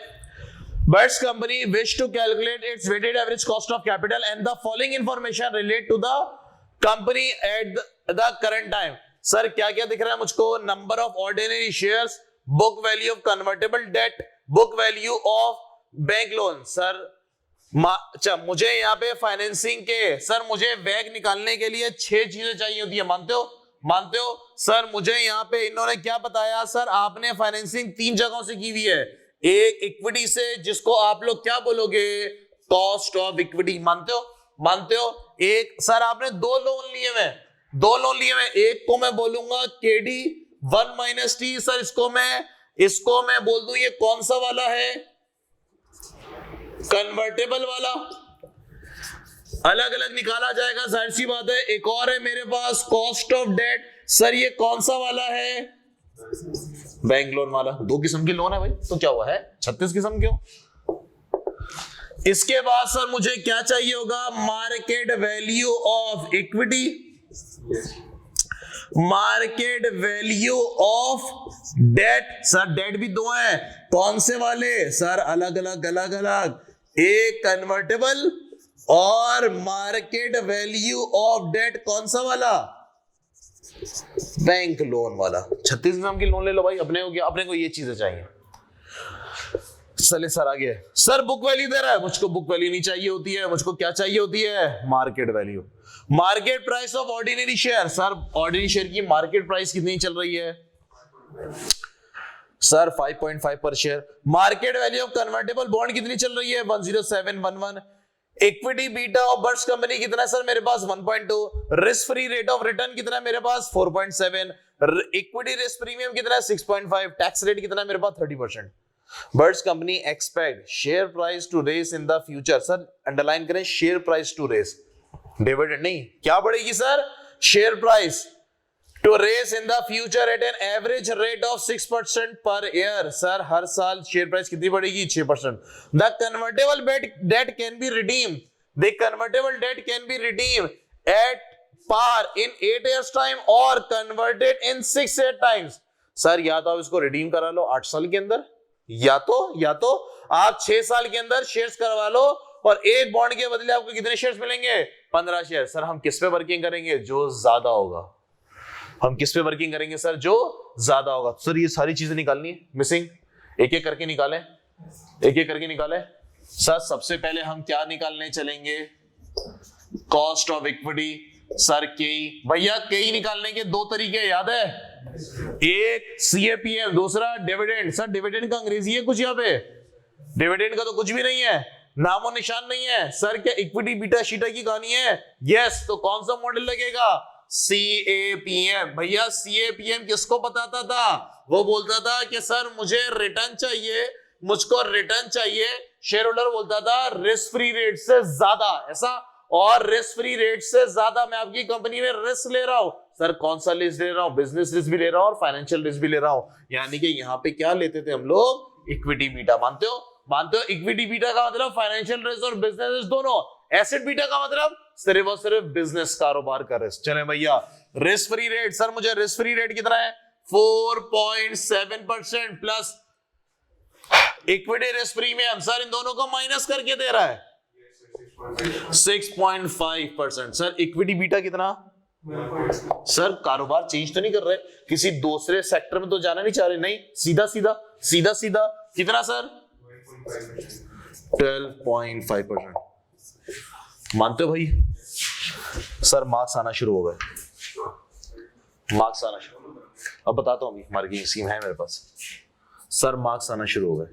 Birds company wish to calculate its weighted average cost of capital and the following information relate to the company at the current time. Sir क्या क्या दिख रहा है मुझको? Number of ordinary shares, book value of convertible debt, book value of bank loan. Sir अच्छा, मुझे यहाँ पे फाइनेंसिंग के, सर मुझे वैग निकालने के लिए 6 चीजें चाहिए होती है। मानते हो? मानते हो? सर मुझे यहाँ पे इन्होंने क्या बताया? सर आपने फाइनेंसिंग 3 जगहों से की हुई है। एक इक्विटी से, जिसको आप लोग क्या बोलोगे? Cost of equity. मानते हो? मानते हो? एक सर आपने 2 लोन लिए हुए, 2 लोन लिए हुए। एक को मैं बोलूंगा KD 1 - T। सर इसको मैं बोल दूं, ये कौन सा वाला है? कन्वर्टेबल वाला। अलग अलग निकाला जाएगा, जाहिर सी बात है। एक और है मेरे पास कॉस्ट ऑफ डेट। सर ये कौन सा वाला है? बैंक लोन वाला। 2 किस्म के लोन है भाई, तो क्या हुआ है? 36 किस्म क्यों? इसके बाद सर मुझे क्या चाहिए होगा? Market value of equity, market value of debt. Sir debt भी 2 है। कौन से वाले? सर अलग अलग। एक कन्वर्टेबल और मार्केट वैल्यू ऑफ डेट कौन सा वाला? बैंक लोन वाला। 36 किस्म की लोन ले लो भाई। अपने को ये चीजें चाहिए। चले सर आगे। सर बुक वैल्यू दे रहा है, मुझको बुक वैल्यू नहीं चाहिए होती है। मुझको क्या चाहिए होती है? Market value. Market price of ordinary share. Sir ordinary share की मार्केट प्राइस कितनी चल रही है? सर 5.5 पर share. Market value of convertible bond कितनी चल रही है? 10711। Equity beta of birds company कितना है? सर मेरे पास 1.2। Risk free rate of return कितना है मेरे पास? 4.7। इक्विटी रिस्क प्रीमियम कितना है? 6.5। टैक्स रेट कितना है मेरे पास? 30%। Birds company expect share price to raise in the future. Sir underline करें, share price to raise. Dividend नहीं, क्या बढ़ेगी sir? Share price to raise in the future at an average rate of 6% per year. Sir हर साल share price कितनी बढ़ेगी? 6%। The convertible debt can be redeem, the convertible debt can be redeem at par in 8 years time और converted in 6 times. Sir या तो आप इसको redeem करा लो 8 साल के अंदर, या तो आप 6 साल के अंदर शेयर्स करवा लो और एक बॉन्ड के बदले आपको कितने शेयर्स मिलेंगे? 15 शेयर। सर हम किस पे वर्किंग करेंगे? जो ज्यादा होगा। हम किस पे वर्किंग करेंगे सर? जो ज्यादा होगा। सर ये सारी चीजें निकालनी है, मिसिंग, एक एक करके निकालें, एक एक करके निकालें। सर सबसे पहले हम क्या निकालने चलेंगे? Cost of equity. सर केई, भैया केई निकालने के 2 तरीके याद है? एक सीएपीएम, दूसरा डिविडेंड। सर डिविडेंड का अंग्रेजी है कुछ यहाँ पे? डिविडेंड का तो कुछ भी नहीं है, नामो निशान नहीं है। सर क्या इक्विटी बीटा शीटा की कहानी है? यस। तो कौन सा मॉडल लगेगा? सीएपीएम। भैया सीएपीएम किसको बताता था? वो बोलता था कि सर मुझे रिटर्न चाहिए, मुझको रिटर्न चाहिए। शेयर होल्डर बोलता था रिस्क फ्री रेट से ज्यादा, ऐसा, और रिस्क फ्री रेट से ज्यादा मैं आपकी कंपनी में रिस्क ले रहा हूं। सर कौन सा रिस्क ले रहा हूं? बिजनेस रिस्क भी ले रहा हूं और फाइनेंशियल रिस्क भी ले रहा हूं। यानी कि यहां पे क्या लेते थे हम लोग? Equity beta. मानते हो? इक्विटी बीटा का मतलब फाइनेंशियल रिस्क और बिजनेस रिस्क दोनों। एसेट बीटा का मतलब सिर्फ और सिर्फ बिजनेस कारोबार का रिस्क। चले भैया रिस्क फ्री रेट। सर मुझे रिस्क फ्री रेट कितना है? 4.7% plus equity risk premium. Sir इन दोनों को माइनस करके दे रहा है 6.5%। सर इक्विटी बीटा कितना? सर कारोबार चेंज तो नहीं कर रहे, किसी दूसरे सेक्टर में तो जाना नहीं चाह रहे, नहीं, सीधा सीधा कितना सर? 12.5%। मानते हो भाई? सर मार्क्स आना शुरू हो गए, मार्क्स आना शुरू हो गए। अब बताता हूं, मार्किंग स्कीम है मेरे पास। सर मार्क्स आना शुरू हो गए,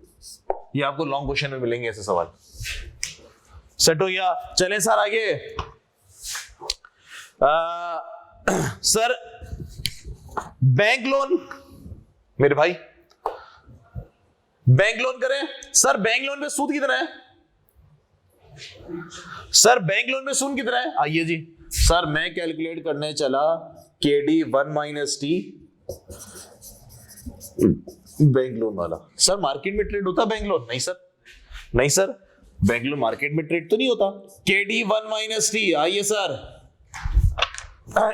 ये आपको लॉन्ग क्वेश्चन में मिलेंगे ऐसे सवाल। सेट हो गया? चलें सर आगे। सर बैंक लोन, मेरे भाई बैंक लोन करें। सर बैंक लोन पे सूद कितना है? सर बैंक लोन में सूद कितना है? आइए जी, सर मैं कैलकुलेट करने चला KD 1 - T बैंक लोन वाला। सर मार्केट में ट्रेड होता बैंक लोन? नहीं सर, नहीं सर, बैंक लोन मार्केट में ट्रेड तो नहीं होता। KD 1 - T। आइए सर,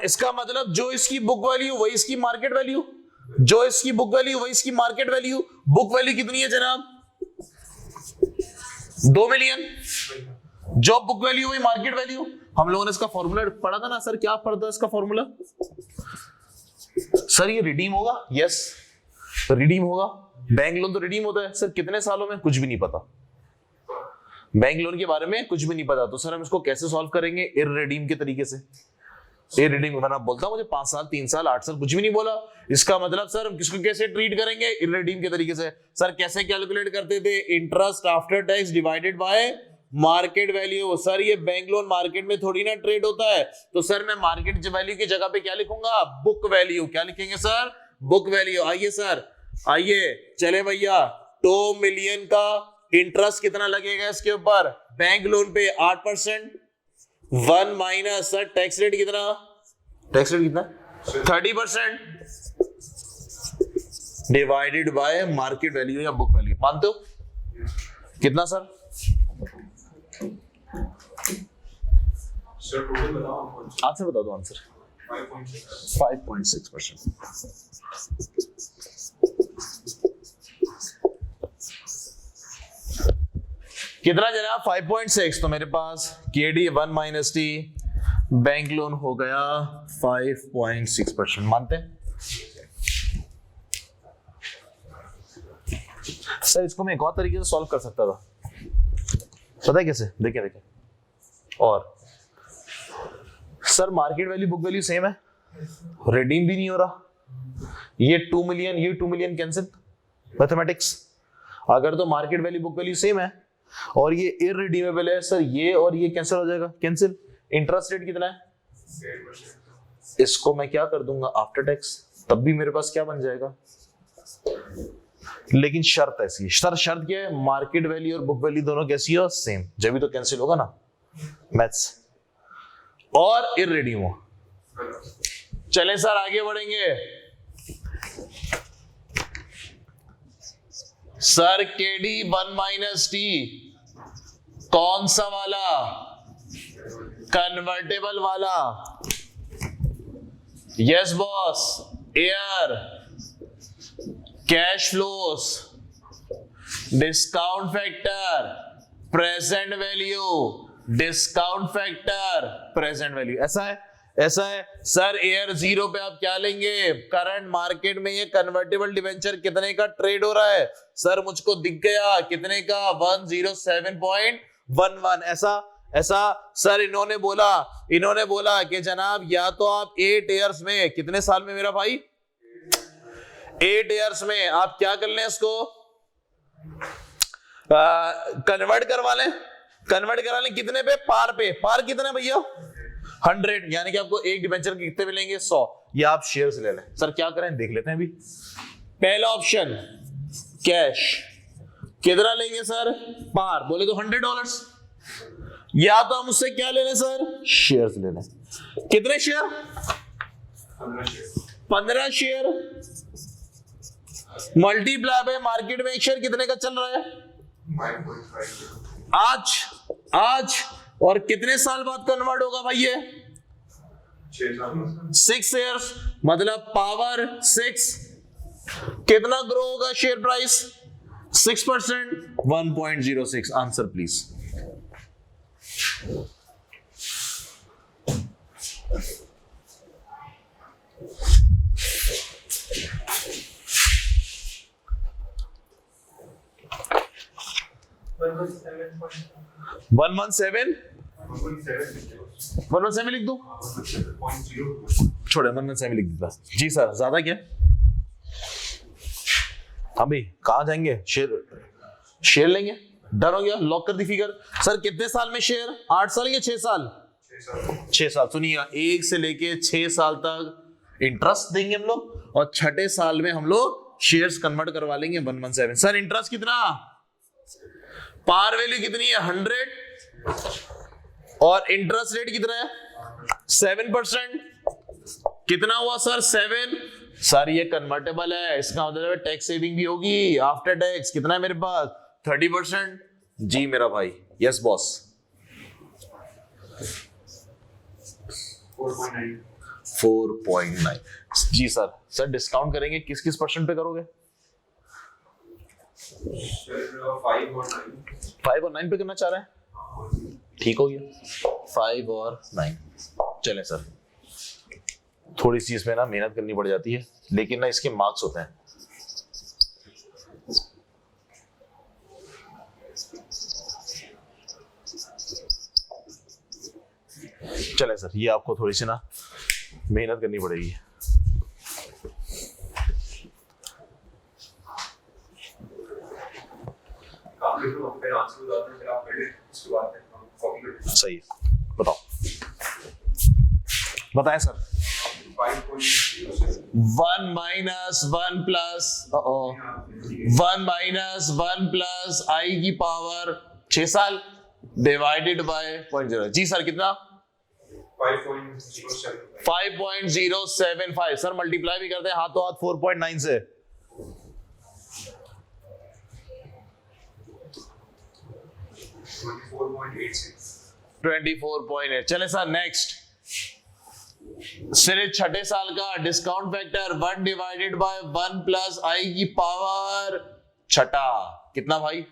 इसका मतलब जो इसकी बुक वैल्यू वही इसकी मार्केट वैल्यू, जो इसकी बुक वैल्यू वही इसकी मार्केट वैल्यू। बुक वैल्यू कितनी है जनाब? 2 मिलियन। जो बुक वैल्यू वही मार्केट वैल्यू। हम लोगों ने इसका फॉर्मूला पढ़ा था ना सर, क्या पढ़ा था इसका फॉर्मूला? सर ये रिडीम होगा? यस रिडीम होगा। बैंक लोन तो रिडीम होता है। सर कितने सालों में? कुछ भी नहीं पता, बैंक लोन के बारे में कुछ भी नहीं पता। तो सर हम इसको कैसे सॉल्व करेंगे? इररिडीम के तरीके से। इररिडीम बना बोलता मुझे 5 साल 3 साल 8 साल कुछ भी नहीं बोला। इसका मतलब सर हम किसको कैसे ट्रीट करेंगे? इररिडीम के तरीके से। सर कैसे कैलकुलेट करते थे? Interest after tax divided by market value. Sir ये बैंक लोन मार्केट में थोड़ी ना ट्रेड होता है, तो सर मैं मार्केट वैल्यू की जगह पे क्या लिखूंगा? Book value. क्या लिखेंगे सर? Book value. आइए सर, आइए चले भैया। 2 मिलियन का इंटरेस्ट कितना लगेगा इसके ऊपर? बैंक लोन पे 8%। 1 माइनस सर टैक्स रेट कितना? टैक्स रेट कितना? 30% डिवाइडेड बाय मार्केट वैल्यू या बुक वैल्यू। मानते हो? कितना सर? सर टोटल बताओ। आंसर बता दो। आंसर 5.6%। कितना जनाब? 5.6। तो मेरे पास KD 1 - T बैंक लोन हो गया 5.6%। मानते हैं? सर इसको मैं एक और तरीके से सॉल्व कर सकता था, पता है कैसे? देखिए देखिए। और sir market value book value same है, रिडीम भी नहीं हो रहा। ये 2 मिलियन, ये 2 मिलियन कैंसिल, मैथमेटिक्स। अगर तो market value book value same है और ये इररिडीमेबल है सर, ये और ये कैंसिल हो जाएगा, कैंसिल। इंटरेस्ट रेट कितना है? 8%। इसको मैं क्या कर दूंगा? After tax. तब भी मेरे पास क्या बन जाएगा? लेकिन शर्त ऐसी है। सर शर्त क्या है? मार्केट वैल्यू और बुक वैल्यू दोनों कैसी हो? सेम। जब भी तो कैंसिल होगा ना, मैथ्स। और इररिडीमेबल। चले सर आगे बढ़ेंगे। सर केडी 1 माइनस टी कौन सा वाला? कन्वर्टेबल वाला। Yes boss. Air, cash flows, discount factor, present value, discount factor, present value. ऐसा है, ऐसा है सर। एयर 0 पे आप क्या लेंगे? करंट मार्केट में ये कन्वर्टेबल डिवेंचर कितने का ट्रेड हो रहा है? सर मुझको दिख गया कितने का, 107.11। ऐसा ऐसा सर। इन्होंने बोला कि जनाब या तो आप 8 ईयर्स में, कितने साल में मेरा भाई? 8 ईयर्स में आप क्या कर लें इसको, कन्वर्ट करवा लें। कितने पे? पार पे। पार कितने भैया? 100। यानी कि आपको एक डिबेंचर के कितने मिलेंगे? 100। ये आप शेयर्स ले लें। सर क्या करें देख लेते हैं अभी। पहला ऑप्शन कैश, कितना लेंगे सर? पार। बोले तो $100। या तो हम उससे क्या ले लें सर? शेयर्स ले लें। कितने share? 15 share multiply by market में एक शेयर कितने का चल रहा है? 5.5। आज और कितने साल बाद कन्वर्ट होगा भाई ये? 6 ईयर्स, मतलब पावर 6। कितना ग्रो होगा share price? 6%। 1.06। Answer please. One 117 लिख दो। छोड़े 117 लिख दो। जी सर ज्यादा क्या? हम भी कहां जाएंगे? शेयर लेंगे। डर हो गया? लॉक कर दी फिगर। सर कितने साल में शेयर? 8 साल या 6 साल? 6 साल। सुनिएगा, 1 से लेके 6 साल तक इंटरेस्ट देंगे हम लोग, और 6ठे साल में हम लोग शेयर्स कन्वर्ट करवा लेंगे 117। सर इंटरेस्ट कितना? पार वैल्यू कितनी है? 100। और इंटरेस्ट रेट कितना है? 7%। कितना हुआ सर? 7। सर ये कन्वर्टेबल है, इसका मतलब टैक्स सेविंग भी होगी आफ्टर टैक्स। कितना है मेरे पास? 30%। जी मेरा भाई। Yes boss. 4.9। जी सर। सर डिस्काउंट करेंगे किस किस परसेंट पे करोगे? 5 और 9 पे करना चाह रहे हैं? ठीक हो गया, 5 और 9। चलें सर, थोड़ी सी इसमें ना मेहनत करनी पड़ जाती है, लेकिन ना इसके मार्क्स होते हैं। चलें सर, ये आपको थोड़ी सी ना मेहनत करनी पड़ेगी। सही है, बताओ, बताएं sir. 1 minus 1 plus 1 plus I की पावर 6 साल डिवाइडेड बाय 0.0। जी सर कितना? 5.075। सर मल्टीप्लाई भी करते हैं हाथों हाथ 4.9 से। 24.8। चले सर नेक्स्ट। सिर्फ 6ठे साल का discount factor 1 divided by 1 plus I की पावर 6 कितना भाई?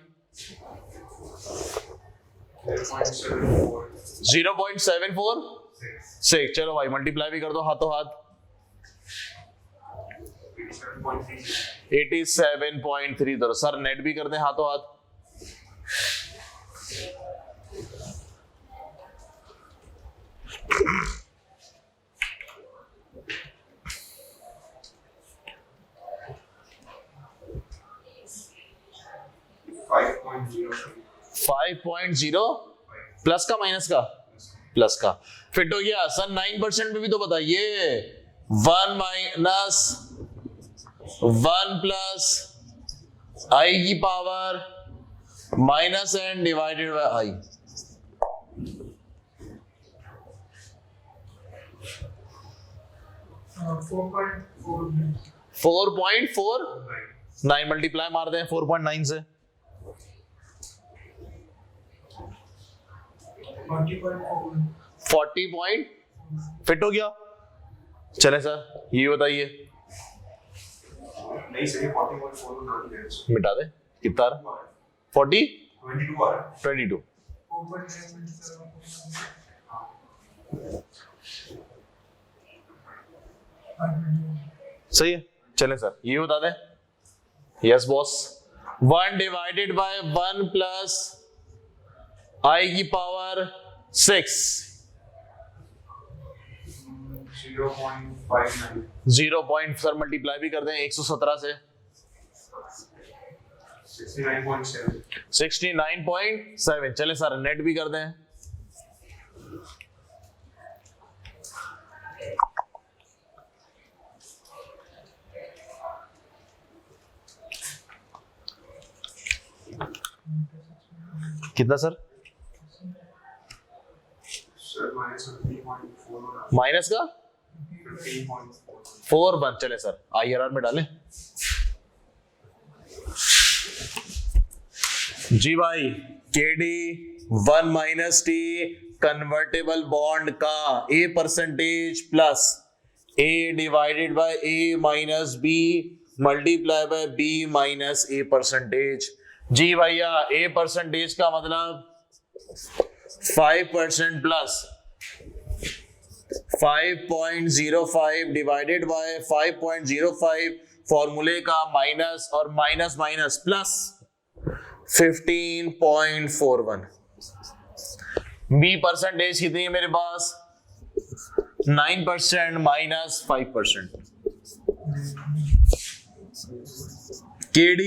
0.746। चलो भाई मल्टीप्लाई भी कर दो हाथों हाथ। 87.3 दो। सर नेट भी कर दे हाथों हाथ। $5.0 प्लस का माइनस का? प्लस का। फिट हो गया सर। 9% में भी तो बताइए। 1 माइनस 1 प्लस आई की power minus N divided by I. 4.4. 4.49 multiply मार दें 4.9 से 40.4. 40 पॉइंट फिट हो गया। चले सर ये बताइए, नहीं सर, ये 40.4 को नाम है। मिटा दे कितना आ रहा? 40 22 आ रहा है। 22 सही है। चले सर ये बता दें। Yes boss. 1 divided by 1 plus I की पावर 6 0.59. 0 पॉइंट सर मल्टीप्लाई भी कर दें 117 से 69.7. 69.7। चले सर नेट भी कर दें। कितना सर? सर -15.4 हो रहा है। माइनस का 15.4. 4 चले सर IRR में डालें। जी भाई KD 1 minus T convertible bond का A percentage plus A divided by A minus B multiply by B minus A percentage. जी भैया A परसेंटेज का मतलब 5% प्लस 5.05 डिवाइडेड बाय 5.05 फॉर्मूले का माइनस और minus minus plus 15.41। B percentage कितनी है मेरे पास? 9% minus 5%। KD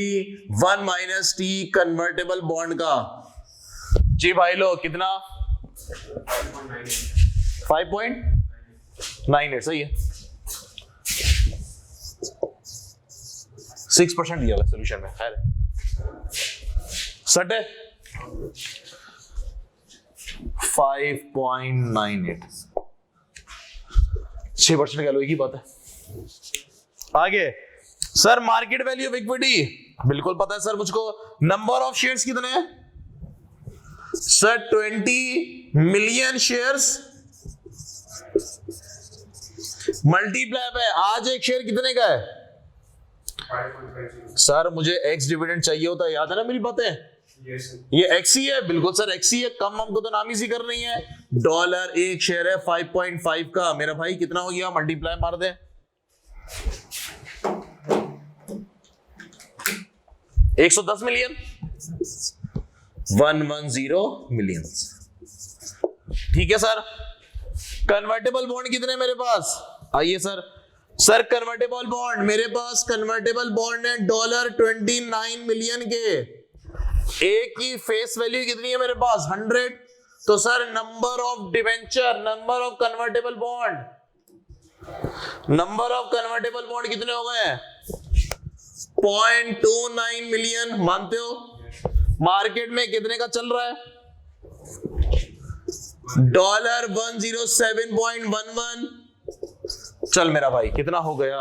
1 minus T convertible bond का जी भाई लो कितना? 5.98 सही है। 6% दिया हुआ सोल्यूशन में। खैर सट है 5.98 6% का की बात है। आगे sir market value of equity बिल्कुल पता है सर मुझको। नंबर ऑफ शेयर्स कितने हैं सर? 20 मिलियन शेयर्स मल्टीप्लाई पे आज एक शेयर कितने का है 5.50. सर? मुझे एक्स डिविडेंड चाहिए होता है, याद है ना मेरी बातें? Yes sir. ये एक्स ही है बिल्कुल सर, एक्स ही है। कम हमको तो नाम ही सी कर रही है। डॉलर एक शेयर है 5.5 का मेरा भाई, कितना हो गया? मल्टीप्लाई मार दे 110 मिलियन 110 मिलियन। ठीक है सर। कन्वर्टेबल बॉन्ड कितने मेरे पास? आइए सर। सर कन्वर्टेबल बॉन्ड मेरे पास कन्वर्टेबल बॉन्ड है $29 मिलियन के। एक की फेस वैल्यू कितनी है मेरे पास? 100। तो sir number of debenture, number of convertible bond, number of convertible bond कितने हो गए? 0.29 मिलियन। मानते हो? मार्केट में कितने का चल रहा है? $107.11। चल मेरा भाई कितना हो गया?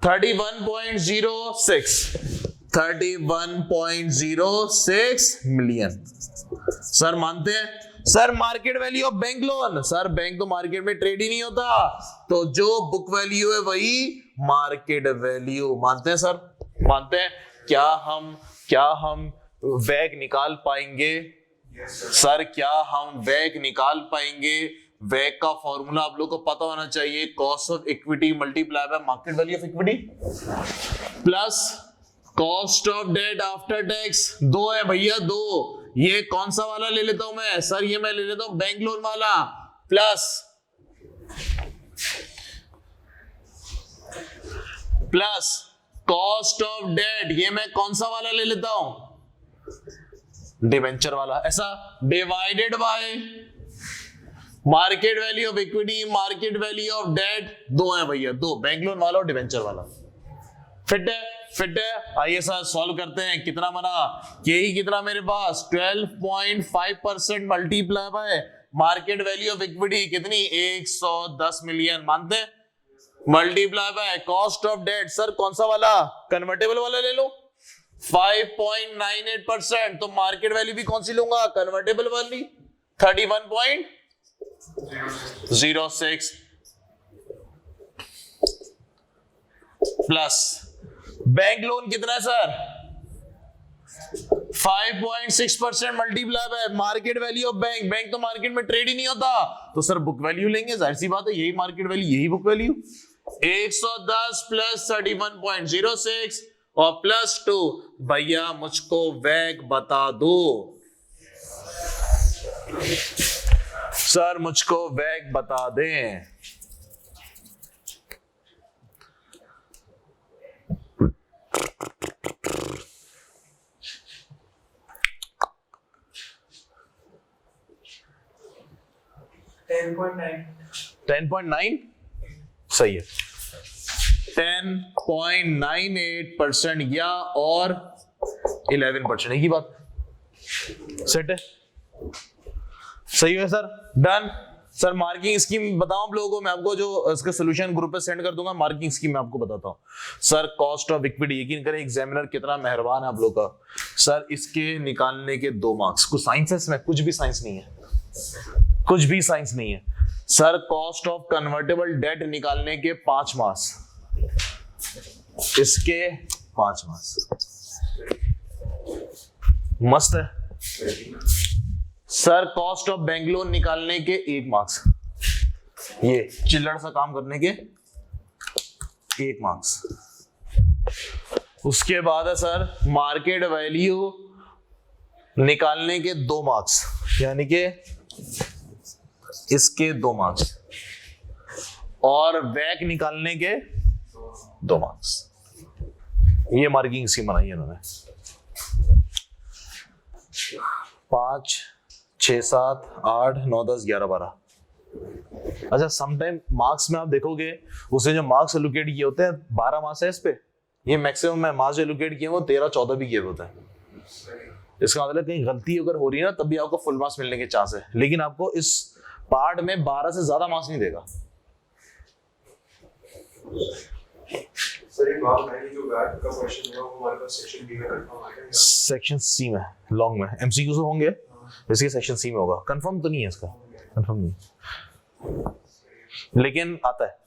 31.06 31.06 मिलियन। सर मानते हैं? Sir market value of bank loan, sir bank तो मार्केट में ट्रेड ही नहीं होता, तो जो बुक वैल्यू है वही मार्केट वैल्यू। मानते हैं सर? मानते हैं? क्या हम वैग निकाल पाएंगे? सर क्या हम वैग निकाल पाएंगे? वैग का फॉर्मूला आप लोग को पता होना चाहिए, cost of equity multiply by market value of equity plus cost of debt after tax. दो है भैया, दो। ये कौन सा वाला ले लेता हूं मैं? सर ये मैं ले लेता हूं बैंक लोन वाला, प्लस कॉस्ट ऑफ डेट, ये मैं कौन सा वाला ले लेता हूं? डिवेंचर वाला। ऐसा divided by market value of equity, market value of debt. दो है भैया, दो, बैंक लोन वाला और डिवेंचर वाला। फिट है? फिट है। आइए सर सॉल्व करते हैं। कितना बना? के ही कितना मेरे पास? 12.5% multiply by market value of equity कितनी 110 मिलियन मानते हैं, multiply by cost of debt. Sir कौन सा वाला, कन्वर्टेबल वाला ले लो 5.98%, तो मार्केट वैल्यू भी कौन सी लूंगा, कन्वर्टेबल वाली 31.06 प्लस बैंक लोन कितना है sir 5.6% multiply by market value of bank. Bank तो मार्केट में ट्रेड ही नहीं होता, तो सर बुक वैल्यू लेंगे, जाहिर सी बात है यही मार्केट वैल्यू यही बुक वैल्यू। 110 प्लस 31.06 और प्लस 2। भैया मुझको वैग बता दो, सर मुझको वैग बता दें। $10.9 सही है, 10.98% या और 11%, एक ही बात, सेट है, सही है sir, done. Sir marking scheme बताऊं आप लोगों को, मैं आपको जो इसका सोल्यूशन ग्रुप पे सेंड कर दूंगा, मार्किंग स्कीम मैं आपको बताता हूं। सर कॉस्ट ऑफ इक्विटी, यकीन करें एग्जामिनर कितना मेहरबान है आप लोग का। सर इसके निकालने के 2 मार्क्स, कुछ साइंस है इसमें, कुछ भी साइंस नहीं है, कुछ भी साइंस नहीं है। Sir cost of convertible date निकालने के 5 मार्क्स, इसके 5 मार्क्स, मस्त है। Sir cost of bank loan निकालने के 1 मार्क्स, ये चिल्लड़ सा काम करने के 1 मार्क्स। उसके बाद है सर मार्केट वैल्यू निकालने के 2 मार्क्स, यानी कि इसके 2 मार्क्स, और वैक निकालने के 2 मार्क्स। ये मार्किंग स्कीम बनाई है इन्होंने। 5, 6, 7, 8, 9, 10, 11, 12। अच्छा समटाइम मार्क्स में आप देखोगे उसे जो मार्क्स एलोकेट किए होते हैं 12 मार्क्स है इस पे, ये मैक्सिमम में मार्क्स एलोकेट किए वो 13, 14 भी किए होते हैं। इसका मतलब कहीं गलती अगर हो रही है ना तब भी आपको फुल मार्क्स मिलने के चांस है, लेकिन आपको इस पार्ट में 12 से ज्यादा मार्क्स नहीं देगा। सर एक बात है, जो बैक का क्वेश्चन है वो हमारे पास सेक्शन बी में कंफर्म आ गया, सेक्शन सी में लॉन्ग में एमसीक्यू से होंगे, इसके सेक्शन सी में होगा, कंफर्म तो नहीं है इसका, कंफर्म नहीं, लेकिन आता है।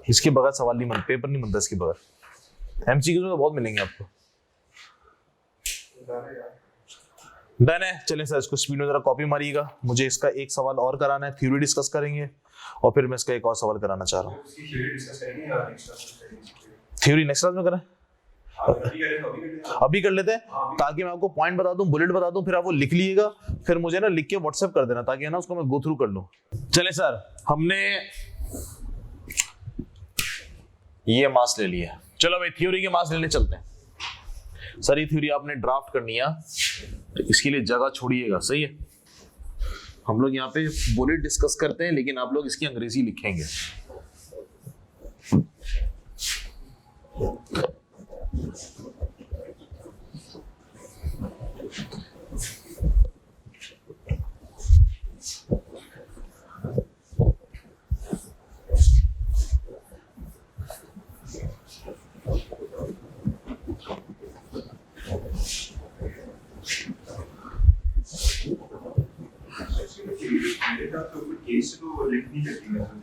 इसके बगैर सवाल नहीं बनता, पेपर नहीं बनता इसके बगैर। एमसीक्यू में तो बहुत मिलेंगे आपको। डन है, चलें सर इसको स्पीड में जरा कॉपी मारिएगा, मुझे इसका एक सवाल और कराना है, थ्योरी डिस्कस करेंगे और फिर मैं इसका एक और सवाल कराना चाह रहा हूँ। थ्योरी नेक्स्ट क्लास में करें, अभी कर लेते हैं, ताकि मैं आपको पॉइंट बता दूं, बुलेट बता दूं, फिर आप वो लिख लीजिएगा, फिर मुझे ना लिख के व्हाट्सएप कर देना, ताकि है ना उसको मैं गो थ्रू कर लूं। चले सर हमने ये मार्क्स ले लिया, चलो भाई थ्योरी के मार्क्स लेने चलते हैं। सर ये थ्योरी आपने ड्राफ्ट करनी है, तो इसके लिए जगह छोड़िएगा, सही है। हम लोग यहाँ पे बुलेट डिस्कस करते हैं, लेकिन आप लोग इसकी अंग्रेजी लिखेंगे।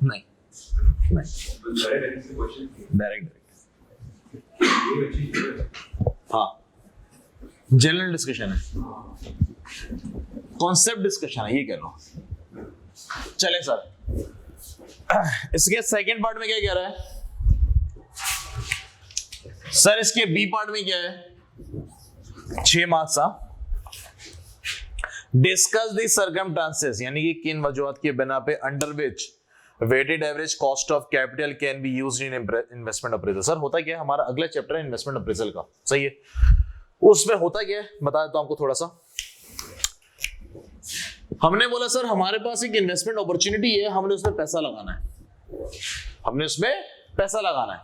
नहीं डायरेक्ट हाँ, जनरल डिस्कशन है, कॉन्सेप्ट डिस्कशन है, ये कह रहा हूं। चले सर इसके सेकंड पार्ट में क्या कह रहा है सर, इसके बी पार्ट में क्या है, 6 मार्क्स। डिस्कस दी सर्कमस्टांसेस, यानी कि किन वजूहात के बिना पे under which weighted average cost of capital can be used in investment appraisal. Sir होता क्या है, हमारा अगला चैप्टर है इन्वेस्टमेंट अप्रेजल का, सही है। उसमें होता क्या है बता देता हूं आपको थोड़ा सा। हमने बोला सर हमारे पास एक इन्वेस्टमेंट अपॉर्चुनिटी है, हमने उसमें पैसा लगाना है, हमने उसमें पैसा लगाना है।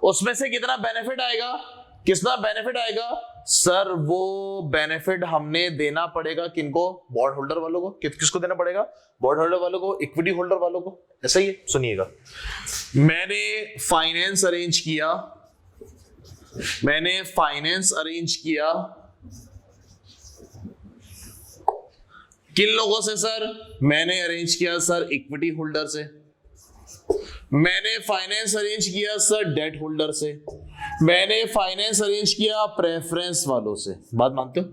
उसमें से कितना बेनिफिट आएगा, कितना बेनिफिट आएगा, सर वो बेनिफिट हमने देना पड़ेगा किनको? बॉन्ड होल्डर वालों को। किसको देना पड़ेगा? बॉन्ड होल्डर वालों को, इक्विटी होल्डर वालों को। ऐसा ही है, सुनिएगा। मैंने फाइनेंस अरेंज किया किन लोगों से सर? मैंने अरेंज किया सर इक्विटी होल्डर से, मैंने फाइनेंस अरेंज किया सर डेट होल्डर से, मैंने फाइनेंस अरेंज किया प्रेफरेंस वालों से। बात मानते हो?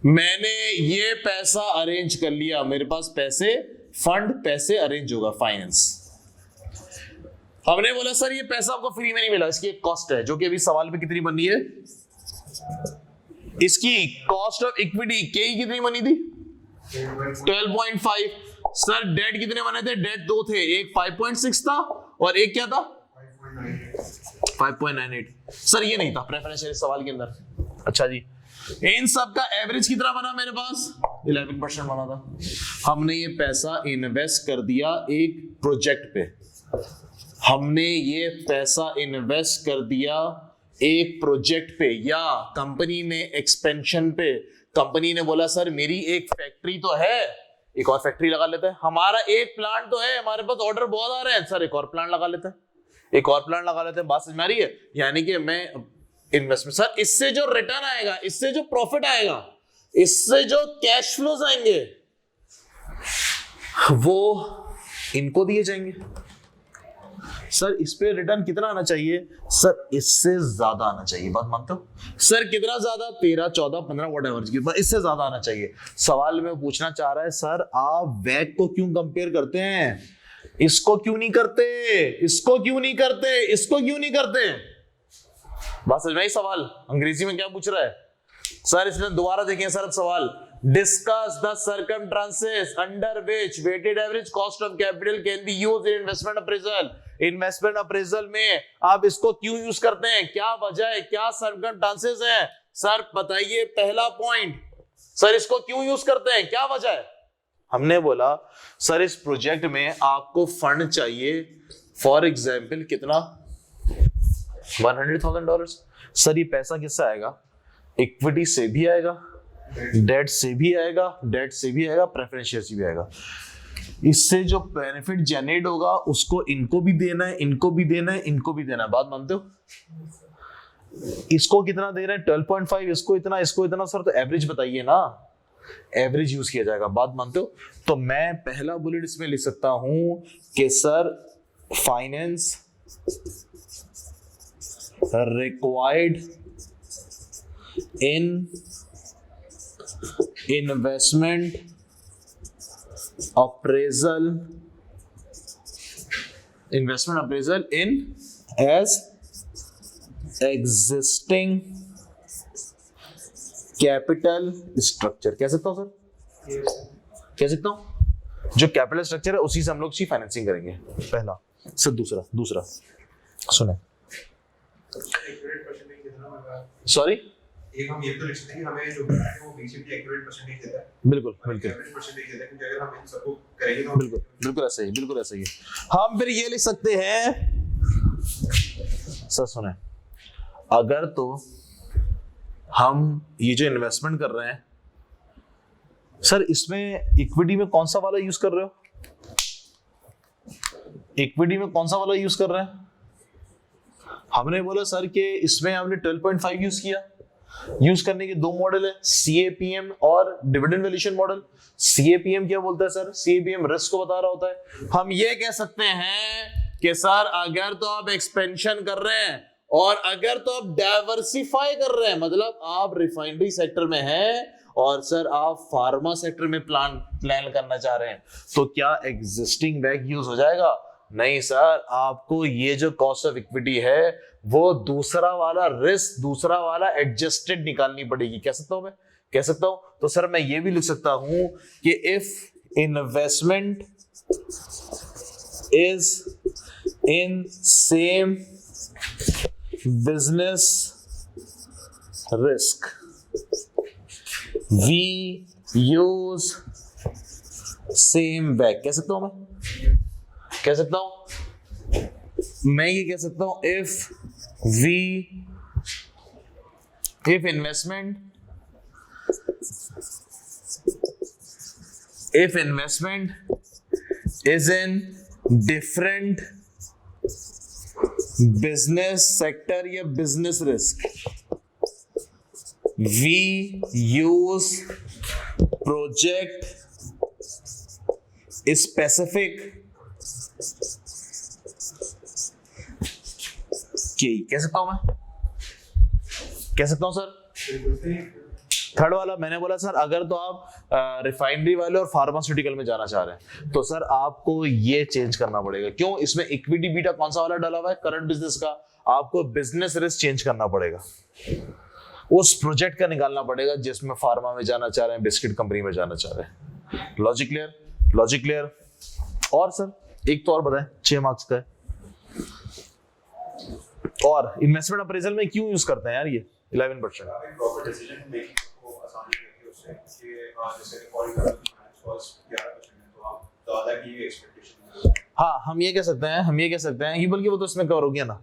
मैंने ये पैसा अरेंज कर लिया, मेरे पास पैसे अरेंज होगा, फाइनेंस। हमने बोला सर ये पैसा आपको फ्री में नहीं मिला, इसकी एक कॉस्ट है, जो कि अभी सवाल पे कितनी बनी है? इसकी कॉस्ट ऑफ इक्विटी के कितनी बनी थी? 12.5। सर डेट कितने बने थे? डेट 2 थे, एक 5.6 था और एक क्या था? 5.98। सर ये नहीं था प्रेफरेंशियल सवाल के अंदर। अच्छा जी, इन सब का एवरेज कितना बना? मेरे पास 11% बना था। हमने ये पैसा इन्वेस्ट कर दिया एक प्रोजेक्ट पे, या कंपनी ने एक्सपेंशन पे, कंपनी ने बोला सर मेरी एक फैक्ट्री तो है, एक और फैक्ट्री लगा लेते हैं। हमारा एक प्लांट तो है, हमारे पास ऑर्डर बहुत आ रहे हैं, सर एक और प्लांट लगा लेते हैं, बात समझ में आ रही है? यानी कि मैं इन्वेस्टमेंट, सर इससे जो रिटर्न आएगा, इससे जो प्रॉफिट आएगा, इससे जो कैश फ्लोज आएंगे, वो इनको दिए जाएंगे। सर इस पे रिटर्न कितना आना चाहिए? सर इससे ज्यादा आना चाहिए। बात मानते हो? सर कितना ज्यादा? 13, 14, 15 व्हाटएवर, इससे ज्यादा आना चाहिए। सवाल में पूछना चाह रहा है सर आप वैक को क्यों कंपेयर करते हैं, इसको क्यों नहीं करते, इसको क्यों नहीं करते? बात समझ में आई? सवाल अंग्रेजी में क्या पूछ रहा है सर? इसमें दोबारा देखें सर, अब सवाल, discuss the circumstances under which weighted average cost of capital can be used in investment appraisal. Investment appraisal में आप इसको क्यों यूज करते हैं, क्या वजह है, क्या सर्कमस्टेंसेस है? सर बताइए, पहला पॉइंट, सर इसको क्यों यूज करते हैं, क्या वजह है? हमने बोला सर इस प्रोजेक्ट में आपको फंड चाहिए, फॉर एग्जाम्पल कितना? $100,000। सर ये पैसा किससे आएगा? इक्विटी से भी आएगा, डेट से भी आएगा, प्रेफरेंशियल से भी आएगा। इससे जो बेनिफिट जनरेट होगा उसको इनको भी देना है, इनको भी देना है। बात मानते हो? इसको कितना दे रहे हैं? 12.5, इसको इतना। सर तो एवरेज बताइए ना, एवरेज यूज किया जाएगा। बात मानते हो? तो मैं पहला बुलेट इसमें लिख सकता हूं कि sir finance required in investment appraisal in as existing capital structure. कह सकता हूं सर? कह सकता हूं? जो कैपिटल स्ट्रक्चर है उसी से हम लोग उसकी फाइनेंसिंग करेंगे, पहला। सर दूसरा सुने, सॉरी, एक हम ये तो लिख सकते हैं कि हमें जो है वो बेसिकली एक्यूरेट परसेंटेज देता है। बिल्कुल परसेंटेज देता है, क्योंकि अगर हम इन सबको करेंगे तो बिल्कुल ऐसा ही है। हम फिर ये लिख सकते हैं, सर सुने, अगर तो हम ये जो इन्वेस्टमेंट कर रहे हैं सर, इसमें इक्विटी में कौन सा वाला यूज कर रहे हो? हमने बोला सर कि इसमें हमने 12.5 यूज किया। यूज करने के दो मॉडल है, CAPM और डिविडेंड वैल्यूएशन मॉडल। CAPM क्या बोलता है सर? CAPM रिस्क को बता रहा होता है। हम ये कह सकते हैं कि सर अगर तो आप एक्सपेंशन कर रहे हैं और अगर तो आप डाइवर्सिफाई कर रहे हैं, मतलब आप रिफाइनरी सेक्टर में हैं और सर आप फार्मा सेक्टर में प्लान करना चाह रहे हैं, तो क्या एग्जिस्टिंग वैक यूज हो जाएगा? नहीं सर, आपको ये जो कॉस्ट ऑफ इक्विटी है वो दूसरा वाला रिस्क, दूसरा वाला एडजस्टेड निकालनी पड़ेगी। कह सकता हूं मैं? कह सकता हूं। तो सर मैं ये भी लिख सकता हूं कि if investment is in same business risk we use same वैक। कह सकता हूं मैं? कह सकता हूं? मैं ये कह सकता हूं if we if investment is in different business sector या business risk, we use project specific कह सकता हूं मैं, कह सकता हूं सर। थर्ड वाला मैंने बोला सर अगर तो आप रिफाइनरी वाले और फार्मास्यूटिकल में जाना चाह रहे हैं तो सर आपको ये चेंज करना पड़ेगा। क्यों? इसमें इक्विटी बीटा कौन सा वाला डाला हुआ है? करंट बिजनेस का। आपको बिजनेस रिस्क चेंज करना पड़ेगा, उस प्रोजेक्ट का निकालना पड़ेगा जिसमें फार्मा में जाना चाह रहे हैं, बिस्किट कंपनी में जाना चाह रहे हैं। Logic clear? Logic clear? और सर एक तो और बताएं, 6 मार्क्स का है। और इन्वेस्टमेंट अप्रेजल में क्यों यूज करते हैं यार ये 11%? प्रॉपर डिसीजन मेकिंग को आसानी रहती है उससे कि जैसे कॉल कर फाइनेंस कॉस्ट 11% है तो आप ज्यादा की एक्सपेक्टेशन। हाँ हम ये कह सकते हैं कि बल्कि वो तो इसमें कवर हो गया ना,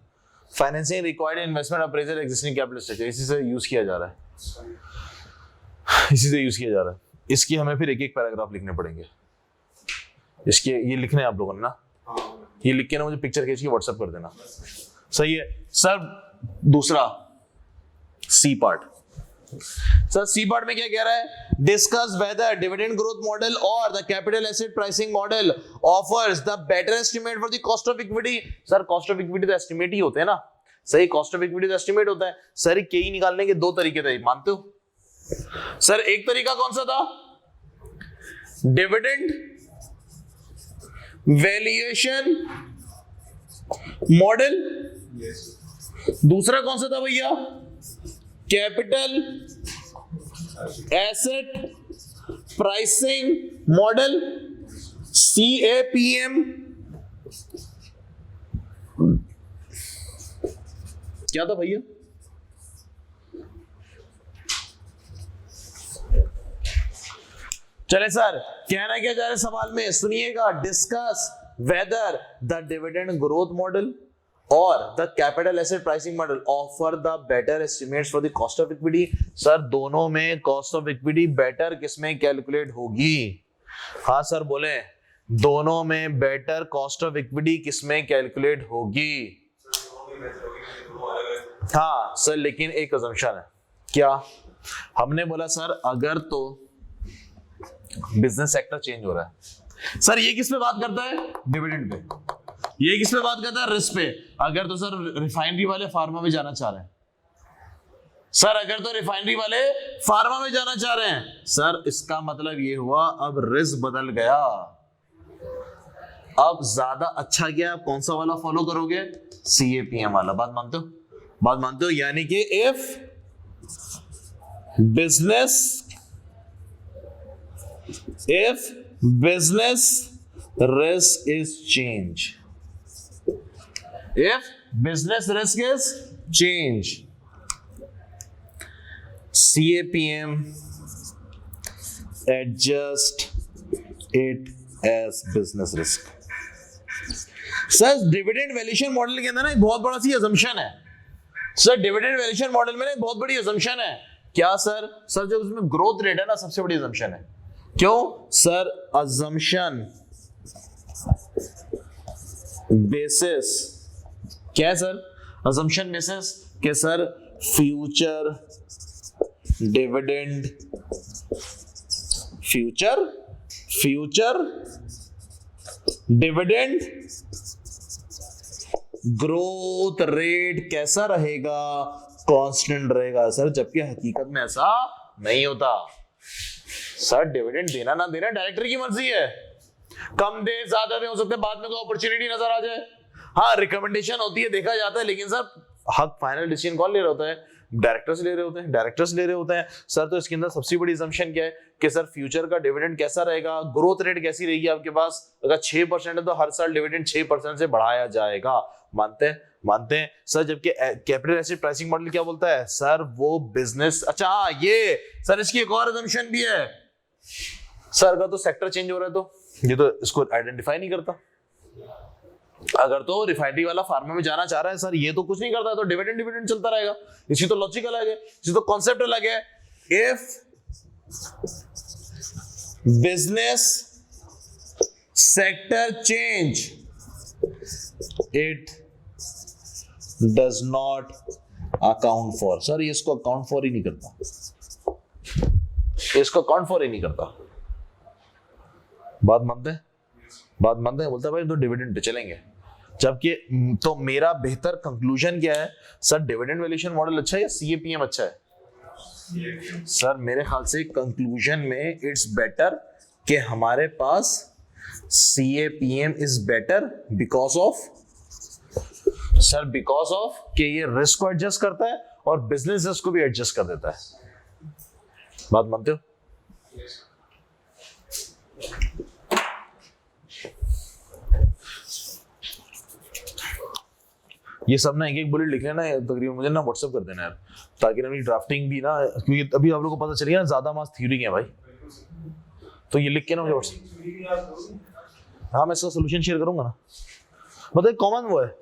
financing required investment appraisal existing capital structure, इसी से यूज किया जा रहा है। इसकी हमें फिर एक पैराग्राफ लिखने पड़ेंगे। इसके ये लिखने हैं आप लोगों ने ना, ये लिख के ना मुझे पिक्चर खींच के व्हाट्सएप कर देना। सही है सर। दूसरा C part, sir C part में क्या कह रहा है? Discuss whether dividend growth model और the capital asset pricing model offers the better estimate for the cost of equity. Sir cost of equity तो एस्टिमेट ही होते हैं ना, सही? कॉस्ट ऑफ इक्विटी तो एस्टिमेट होता है। सर के निकालने के 2 तरीके थे, मानते हो? सर एक तरीका कौन सा था? Dividend valuation model. दूसरा कौन सा था भैया? Capital asset pricing model, CAPM। क्या था भैया? चले सर, कहना क्या चाह रहे सवाल में, सुनिएगा। Discuss whether the dividend growth model और the capital asset pricing model offer the better estimates for the cost of equity. Sir दोनों में कॉस्ट ऑफ इक्विटी बेटर किसमें कैलकुलेट होगी? हाँ सर बोले, दोनों में बेटर कॉस्ट ऑफ इक्विटी किसमें कैलकुलेट होगी? हाँ सर, लेकिन एक असम्पशन है। क्या? हमने बोला सर अगर तो बिजनेस सेक्टर चेंज हो रहा है। सर ये किस पे बात करता है? Dividend pay. ये किस पे बात करता है? रिस्क पे। अगर तो सर रिफाइनरी वाले फार्मा में जाना चाह रहे हैं, सर अगर तो रिफाइनरी वाले फार्मा में जाना चाह रहे हैं, सर इसका मतलब ये हुआ अब रिस्क बदल गया। अब ज्यादा अच्छा क्या, आप कौन सा वाला फॉलो करोगे? CAPM वाला। बात मानते हो? बात मानते हो? यानी कि if business risk is change, if business risk is change, CAPM adjust it as business risk। Sir dividend valuation model के अंदर ना एक बहुत बड़ा सी assumption है। सर डिविडेंड वैल्यूएशन मॉडल में ना एक बहुत बड़ी assumption है। क्या सर? सर जो उसमें ग्रोथ रेट है ना, सबसे बड़ी assumption है। क्यों सर? assumption basis क्या है सर? assumption basis के sir future dividend, future dividend growth rate कैसा रहेगा? कांस्टेंट रहेगा सर, जबकि हकीकत में ऐसा नहीं होता। सर डिविडेंड देना ना देना डायरेक्टर की मर्जी है, कम दे ज्यादा दे, हो सकता है बाद में कोई अपॉर्चुनिटी नजर आ जाए। हाँ रिकमेंडेशन होती है, देखा जाता है, लेकिन सर हक फाइनल डिसीजन कौन ले रहा होता है? डायरेक्टर्स ले रहे होते हैं। सर तो इसके अंदर सबसे बड़ी assumption क्या है कि सर फ्यूचर का डिविडेंड कैसा रहेगा, ग्रोथ रेट कैसी रहेगी आपके पास? अगर 6% है तो हर साल डिविडेंड 6% से बढ़ाया जाएगा। मानते हैं सर। जबकि कैपिटल एसेट प्राइसिंग मॉडल क्या बोलता है? सर वो बिजनेस, अच्छा ये सर इसकी एक और assumption भी है सर, अगर तो सेक्टर चेंज हो रहा है तो ये तो इसको आइडेंटिफाई नहीं करता। अगर तो रिफाइनरी वाला फार्मा में जाना चाह रहा है सर ये तो कुछ नहीं करता है तो डिविडेंड डिविडेंड चलता रहेगा, इसकी तो लॉजिक अलग है, इसकी तो कॉन्सेप्ट अलग है। If business sector change it does not account for, sir ये इसको अकाउंट फॉर ही नहीं करता, इसको अकाउंट फॉर ही नहीं करता। बात मानते हैं, बात मानते हैं, बोलता है भाई तो डिविडेंड पे चलेंगे, जबकि तो मेरा बेहतर कंक्लूजन क्या है सर, डिविडेंड वैल्यूएशन मॉडल अच्छा है या सीएपीएम अच्छा है? सर मेरे ख्याल से कंक्लूजन में इट्स बेटर कि हमारे पास CAPM is better because of, sir because of कि ये रिस्क को एडजस्ट करता है और बिजनेस रिस्क को भी एडजस्ट कर देता है। बात मानते हो? ये सब ना एक एक बुलेट लिख लेना तकरीबन, मुझे ना व्हाट्सएप कर देना यार, ताकि ना मेरी ड्राफ्टिंग भी ना, क्योंकि अभी आप लोगों को पता चल गया ना ज्यादा मार्क्स थ्योरी के हैं भाई, तो ये लिख के ना मुझे व्हाट्सएप, हाँ मैं इसका सोल्यूशन शेयर करूंगा ना। मतलब कॉमन वो है,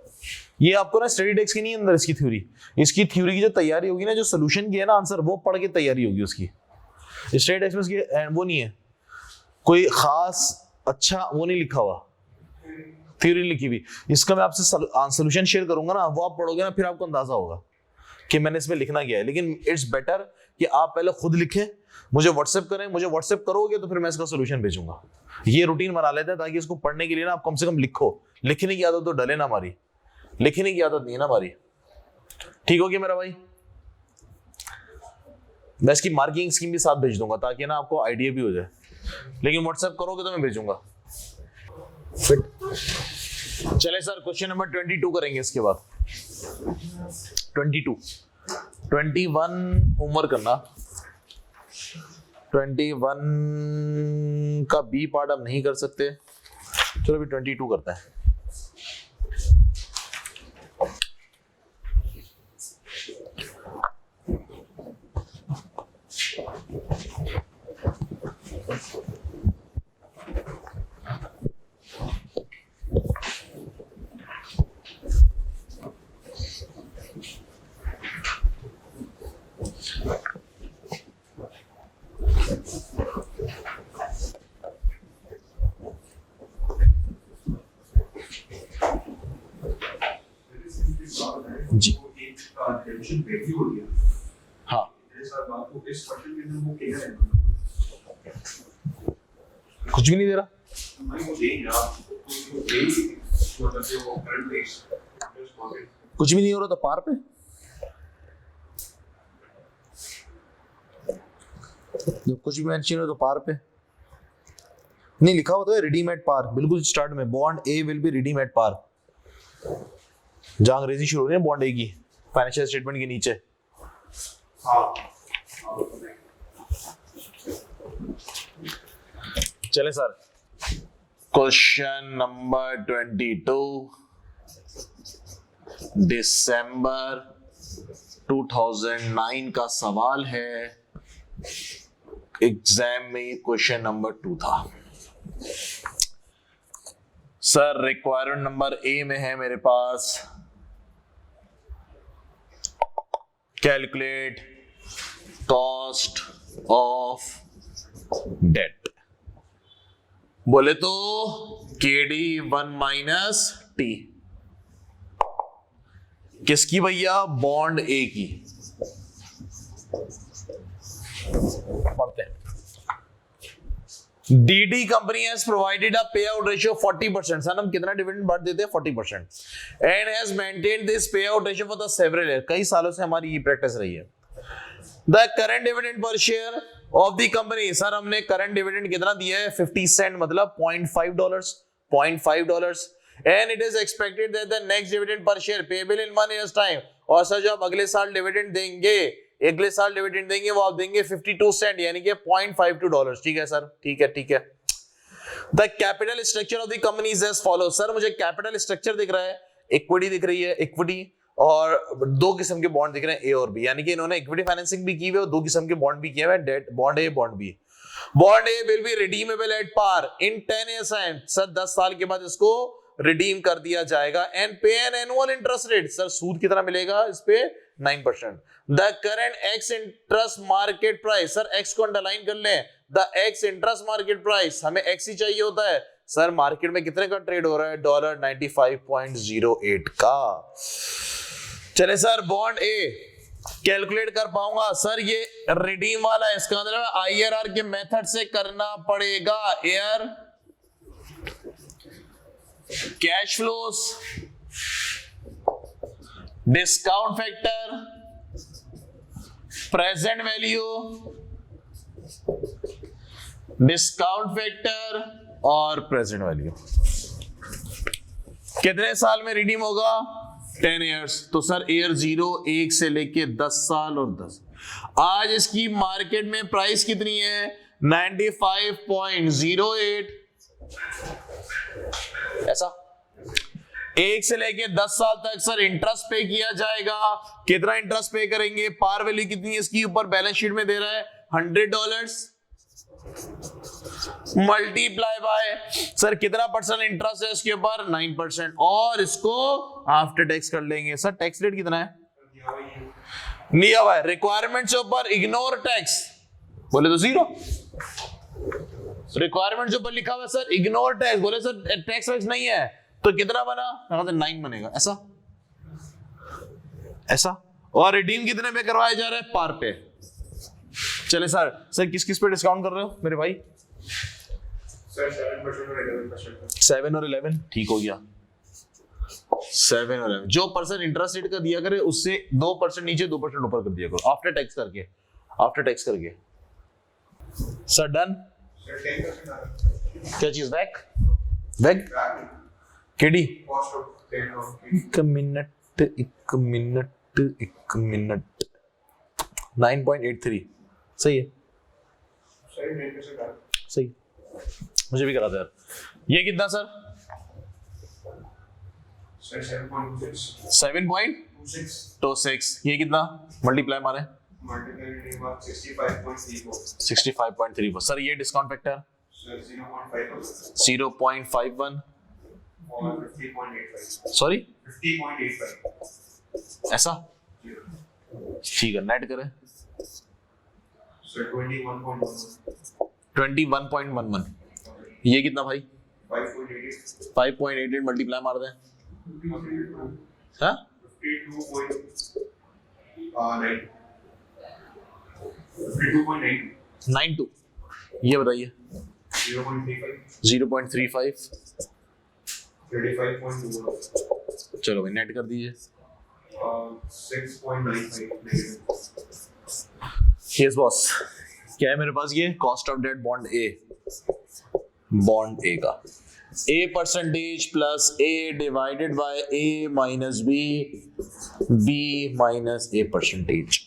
ये आपको ना स्टडी टेक्स्ट की नहीं अंदर इसकी थ्योरी, इसकी थ्योरी की जो तैयारी होगी ना, जो सोल्यूशन की है ना आंसर, वो पढ़ के तैयारी होगी उसकी। स्टडी टेक्स्ट में इसकी वो नहीं है, कोई खास अच्छा वो नहीं लिखा हुआ, थ्योरी लिखी हुई। इसका मैं आपसे सोल्यूशन शेयर करूंगा ना, वो आप पढ़ोगे ना, फिर आपको अंदाजा होगा कि मैंने इसमें लिखना क्या है। लेकिन इट्स बेटर कि आप पहले खुद लिखें, मुझे व्हाट्सएप करें, मुझे व्हाट्सएप करोगे तो फिर मैं इसका सोल्यूशन भेजूंगा। ये रूटीन बना लेते हैं ताकि इसको पढ़ने के लिए ना आप कम से कम लिखो, लिखने की आदत तो डले ना हमारी, लिखने की आदत नहीं है ना हमारी। ठीक हो गया मेरा भाई? मैं इसकी मार्किंग स्कीम भी साथ भेज दूंगा ताकि ना आपको आइडिया भी हो जाए, लेकिन व्हाट्सएप करोगे तो मैं भेजूंगा। चले सर क्वेश्चन नंबर 22 करेंगे, इसके बाद 21 होमवर्क करना। 21 का बी पार्ट अब नहीं कर सकते, चलो अभी 22 करते हैं। जी हाँ कुछ भी नहीं दे रहा, कुछ भी नहीं हो रहा तो पार पे, जब कुछ भी मेंशन हो तो पार पे नहीं लिखा हुआ तो है रेडीमेड पार, बिल्कुल स्टार्ट में bond A will be redeemed par, जहां अंग्रेजी शुरू हो रही है बॉन्ड ए की फाइनेंशियल स्टेटमेंट के नीचे। चले सर क्वेश्चन नंबर 22 दिसंबर 2009 का सवाल है, एग्जाम में क्वेश्चन नंबर 2 था सर। रिक्वायरमेंट नंबर ए में है मेरे पास, कैलकुलेट कॉस्ट ऑफ डेट, बोले तो KD 1 माइनस टी, किसकी भैया? बॉन्ड ए की। पढ़ते हैं। DD company has provided a payout ratio 40%, sir हम कितना डिविडेंड बढ़ देते हैं? 40%, and has maintained this payout ratio for the several years, कई सालों से हमारी ये प्रैक्टिस रही है। The current dividend per share of the company, sir हमने करंट डिविडेंड कितना दिया है? 50 सेंट, मतलब $0.5, and it is expected that the next dividend per share payable in 1 year's time, और सर जो आप अगले साल डिविडेंड देंगे, अगले साल डिविडेंड देंगे वो आप देंगे 52 सेंट, यानी कि $0.52। ठीक है सर, ठीक है ठीक है। The capital structure of the company is as follow, sir मुझे कैपिटल स्ट्रक्चर दिख रहा है, इक्विटी दिख रही है, इक्विटी, और दो किस्म के बॉन्ड दिख रहे हैं, ए और बी, यानी कि इन्होंने इक्विटी फाइनेंसिंग भी की हुई है और दो किस्म के बॉन्ड भी किए हुए हैं, debt bond A bond B. Bond A will be redeemable at par in 10 years time, sir 10 साल के बाद इसको रिडीम कर दिया जाएगा and pay an annual interest rate. Sir सूद कितना मिलेगा इस पे 9%। The current ex interest market price, sir ex को अंडरलाइन कर लें, the ex interest market price, हमें एक्स ही चाहिए होता है। सर मार्केट में कितने का ट्रेड हो रहा है, $95.08 का। चले सर बॉन्ड ए कैलकुलेट कर पाऊंगा सर, ये रिडीम वाला है, इसका मतलब आईआरआर के मेथड से करना पड़ेगा। Air cash flows, discount factor, present value, discount factor और प्रेजेंट वैल्यू। कितने साल में रिडीम होगा, 10 years। तो सर ईयर 0 1 से लेके 10 साल और 10। आज इसकी मार्केट में प्राइस कितनी है, 95.08। ऐसा 1 से लेके 10 साल तक सर इंटरेस्ट पे किया जाएगा। कितना इंटरेस्ट पे करेंगे, पार वैल्यू कितनी है इसकी, ऊपर बैलेंस शीट में दे रहा है $100 मल्टीप्लाई बाय सर कितना परसेंट इंटरेस्ट है इसके ऊपर, 9%, और इसको आफ्टर टैक्स कर लेंगे। सर टैक्स रेट कितना है, दिया हुआ है। रिक्वायरमेंट से ऊपर इग्नोर टैक्स, बोले तो 0। रिक्वायरमेंट से ऊपर लिखा हुआ है सर इग्नोर टैक्स, बोले सर टैक्स वैक्स नहीं है, तो कितना बना, 9 बनेगा। ऐसा ऐसा। और रिडीम कितने पे करवाया जा रहा है, पार पे। चले सर किस किस पे डिस्काउंट कर रहे हो मेरे भाई, सर 7% और 11%। 7 और 11 ठीक हो गया। 7 और 11 जो परसेंट इंटरेस्ट रेट का दिया करे उससे 2% नीचे 2% ऊपर कर दिया करो, आफ्टर टैक्स करके, आफ्टर टैक्स करके। Sir done. सर 10% आ रहा है। क्या चीज, back back KD, cost of trade off एक मिनट 9.83 सही है, सर 9% आ रहा है। सही, मुझे भी करा था यार। ये कितना सर, सर 7.26। 7.26। ये कितना मल्टीप्लाई मारे, मल्टीप्लाई करने के बाद 65.34। 65.34। सर ये डिस्काउंट फैक्टर सर 0.51 0.51 और 50.85। सॉरी 50.85। ऐसा ठीक है, नेट करें सर 21.11। 21.11। ये कितना भाई, 5.88। 5.88 मल्टीप्लाई मार दें, हाँ 52.92। ये बताइए 0.35। 0.35। 35.21। चलो भाई नेट कर दीजिए। 6.95 यस बॉस, क्या है मेरे पास, ये cost of debt bond A का A percentage plus A divided by A minus B, B minus A percentage.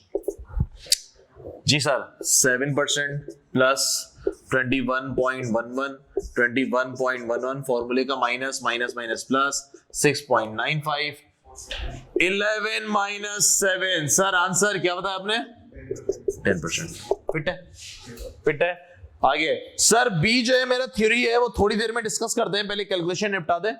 जी सर 7% प्लस 21.11, 21.11 फॉर्मूले का minus minus minus plus 6.95, 11 minus 7। Sir answer क्या बताया आपने, 10%। फिट है, फिट है। आगे सर बी जो है मेरा थ्योरी है, वो थोड़ी देर में डिस्कस करते हैं, पहले कैलकुलेशन निपटा दें,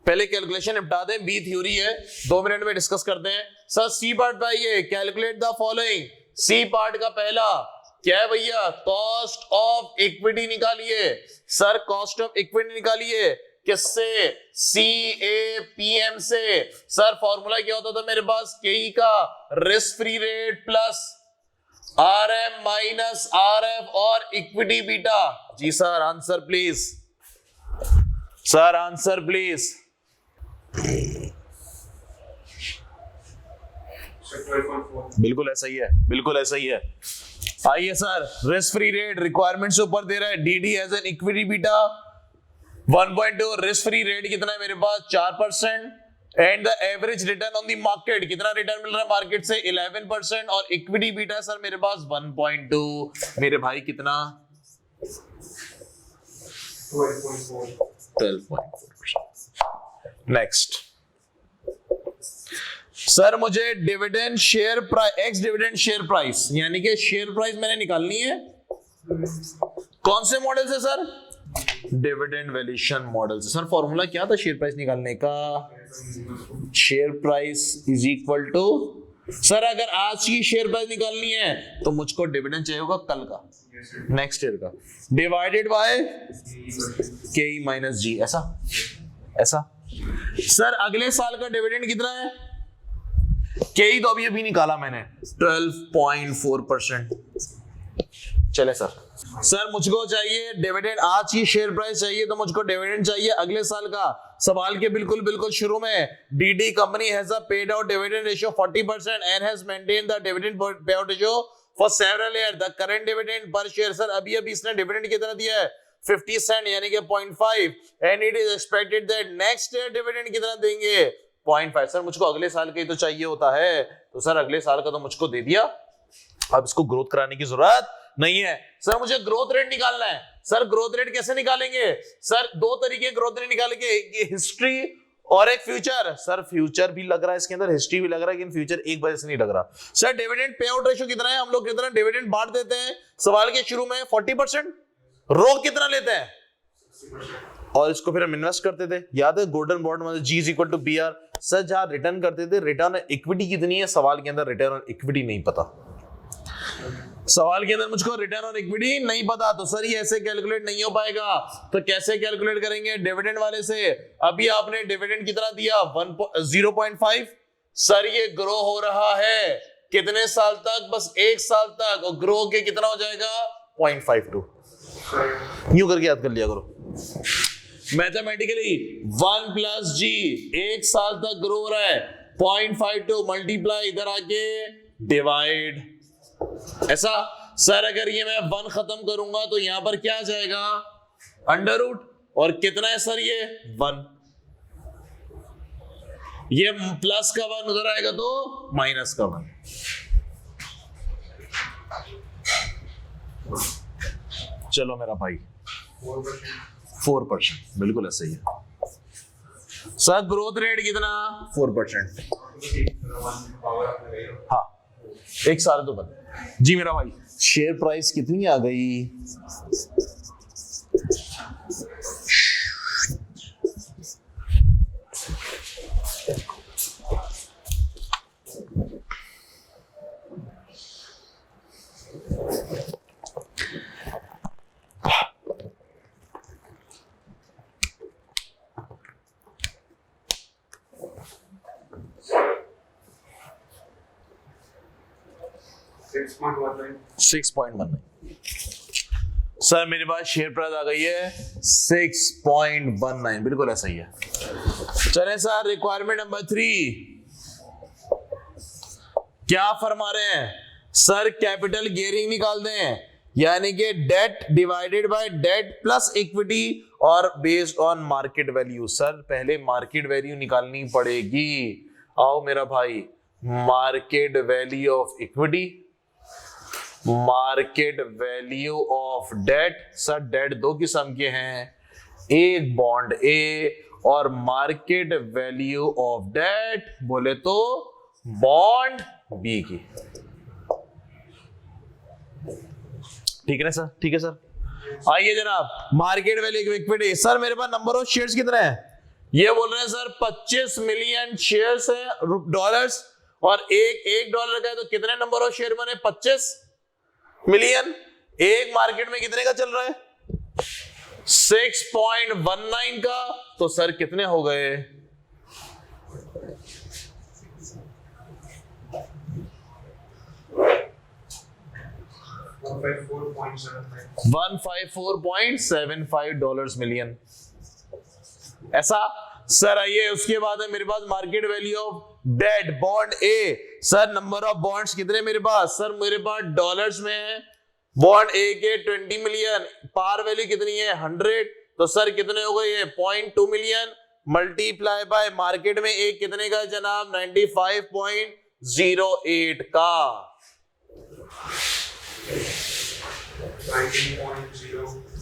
पहले कैलकुलेशन निपटा दें। बी थ्योरी है, 2 मिनट में डिस्कस करते हैं। सर सी पार्ट पाइए, calculate the following. C part का पहला क्या है भैया, कॉस्ट ऑफ इक्विटी निकालिए। सर कॉस्ट ऑफ इक्विटी निकालिए किससे, CAPM से। सर फॉर्मूला क्या होता था मेरे पास, KE का risk free rate plus RM minus RF और इक्विटी बीटा। जी sir answer please, sir answer please. बिल्कुल ऐसा ही है, बिल्कुल ऐसा ही है। आइए sir, risk free rate requirement से ऊपर दे रहा है, DD as an equity beta 1.2। Risk free rate कितना है मेरे पास, 4%। And the average return on the market, कितना रिटर्न मिल रहा है मार्केट से, 11%। और इक्विटी बीटा सर मेरे पास 1.2। मेरे भाई कितना, 12.4%। नेक्स्ट सर मुझे dividend share price, x dividend share price, यानी कि शेयर प्राइस मैंने निकालनी है। कौन से मॉडल से sir, dividend valuation model. Sir formula क्या था शेयर प्राइस निकालने का? Share price is equal to, sir अगर आज की शेयर प्राइस निकालनी है तो मुझको डिविडेंड चाहिए होगा कल का, नेक्स्ट ईयर का, डिवाइडेड बाय के माइनस जी। ऐसा ऐसा। सर अगले साल का डिविडेंड कितना है? के तो अभी निकाला मैंने 12.4%। चले सर मुझको चाहिए डिविडेंड, आज की शेयर प्राइस चाहिए तो मुझको डिविडेंड चाहिए अगले साल का। सवाल के बिल्कुल शुरू में DD company has paid out dividend ratio 40% and has maintain the dividend pay out ratio for several year. The current dividend per share, sir अभी इसने डिविडेंड कितना दिया है? 50 सेंट यानी कि 0.5 and it is expected that next year dividend कितना देंगे? 0.5। Sir मुझको अगले साल का ही तो चाहिए होता है, तो सर अगले साल का तो मुझको दे दिया, अब इसको ग्रोथ कराने की जरूरत नहीं है। सर मुझे ग्रोथ रेट निकालना है। सर ग्रोथ रेट कैसे निकालेंगे? सर दो तरीके ग्रोथ रेट निकालेंगे, एक हिस्ट्री और एक फ्यूचर। सर फ्यूचर भी लग रहा है इसके अंदर, हिस्ट्री भी लग रहा है, लेकिन फ्यूचर एक वजह से नहीं लग रहा। Sir dividend pay out ratio कितना है? हम लोग कितना डिविडेंड बांट देते हैं सवाल के शुरू में? 40%। रोक कितना लेते हैं? और इसको फिर हम इन्वेस्ट करते थे, याद है गोल्डन बॉन्ड मतलब G equal to BR। Sir जहां रिटर्न करते थे, रिटर्न ऑन इक्विटी कितनी है सवाल के अंदर? रिटर्न ऑन इक्विटी नहीं पता, सवाल के अंदर मुझको रिटर्न ऑन इक्विटी नहीं पता, तो सर ये ऐसे कैलकुलेट नहीं हो पाएगा। तो कैसे कैलकुलेट करेंगे? डिविडेंड वाले से। अभी आपने डिविडेंड कितना दिया? 0.5। सर ये ग्रो हो रहा है कितने साल तक? बस 1 साल तक, और ग्रो के कितना हो जाएगा? 0.52। यूं करके याद कर लिया करो मैथमेटिकली। 1 + G 1 साल तक ग्रो हो रहा है, 0.52 मल्टीप्लाई, इधर आके डिवाइड, ऐसा। सर अगर ये मैं 1 खत्म करूंगा तो यहां पर क्या आ जाएगा? Under root. और कितना है सर ये? 1। ये प्लस का 1 उधर आएगा तो माइनस का 1। चलो मेरा भाई 4%, बिल्कुल ऐसा ही है। सर ग्रोथ रेट कितना? 4%। हाँ एक साल तो बता जी मेरा भाई। शेयर प्राइस कितनी आ गई? Six point 19। सर मेरे पास शेयर प्राइस आ गई है 6.19, बिल्कुल ऐसा ही है। चले सर रिक्वायरमेंट नंबर 3 क्या फरमा रहे हैं? सर कैपिटल गियरिंग निकाल दें, यानी कि debt divided by debt plus equity और based on market value. Sir पहले मार्केट वैल्यू निकालनी पड़ेगी। आओ मेरा भाई, market value of equity, market value of debt. Sir debt 2 किस्म के हैं, एक बॉन्ड ए और मार्केट वैल्यू ऑफ डेट बोले तो बॉन्ड बी की। ठीक है ना सर? ठीक है सर। आइए जनाब, मार्केट वैल्यू इक्विटी। सर मेरे पास नंबर ऑफ शेयर्स कितने हैं? ये बोल रहे हैं सर 25 मिलियन शेयर्स है डॉलर्स, और एक डॉलर का है तो कितने नंबर ऑफ शेयर बने? 25 मिलियन। एक मार्केट में कितने का चल रहा है? 6.19 का। तो सर कितने हो गए? 154.75 डॉलर्स मिलियन। ऐसा। सर आइए उसके बाद है मेरे पास market value of debt bond A. Sir number of bonds कितने मेरे पास? सर मेरे पास डॉलर्स में है बॉन्ड ए के 20 मिलियन, पार वैल्यू कितनी है? 100। तो सर कितने हो गए? 0.2 मिलियन मल्टीप्लाई बाय मार्केट में एक कितने का जनाब? 95.08 का।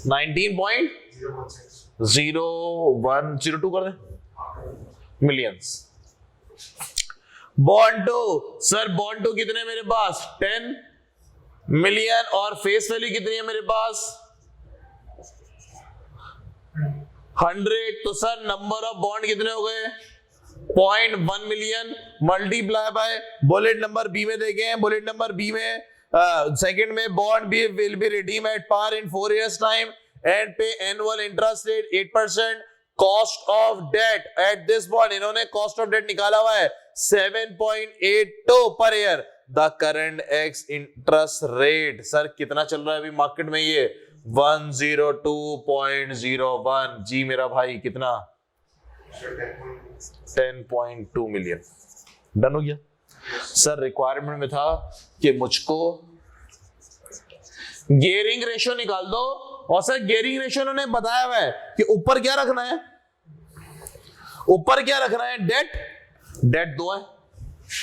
19.0102 कर दे मिलियंस। बॉन्ड 2, सर बॉन्ड 2 कितने मेरे पास? 10 मिलियन, और फेस वैल्यू कितनी है मेरे पास? 100, तो सर नंबर ऑफ बॉन्ड कितने हो गए? 0.1 million multiply by bullet number B में देखें, बुलेट नंबर बी में सेकंड में bond B will be redeem at par in 4 years time and pay annual interest rate 8%. Cost of debt at this bond, इन्होंने cost of debt निकाला हुआ है 7.82 per year. The current ex interest rate sir कितना चल रहा है अभी market में? ये 102.01. जी मेरा भाई कितना? 10.2 मिलियन. डन हो गया सर. रिक्वायरमेंट में था कि मुझको गियरिंग रेशियो निकाल दो, और सर गियरिंग रेशियो उन्होंने बताया हुआ है कि ऊपर क्या रखना है, ऊपर क्या रखना है? डेट. डेट 2 है,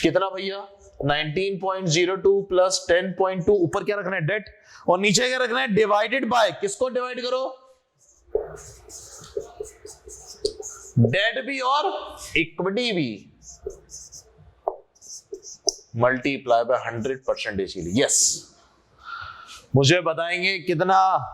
कितना भैया? 19.02 प्लस 10.2. ऊपर क्या रखना है? डेट. और नीचे क्या रखना है? डिवाइडेड बाय, किसको डिवाइड करो? डेट भी और इक्विटी भी, मल्टीप्लाई बाय 100% के लिए. यस, मुझे बताएंगे कितना?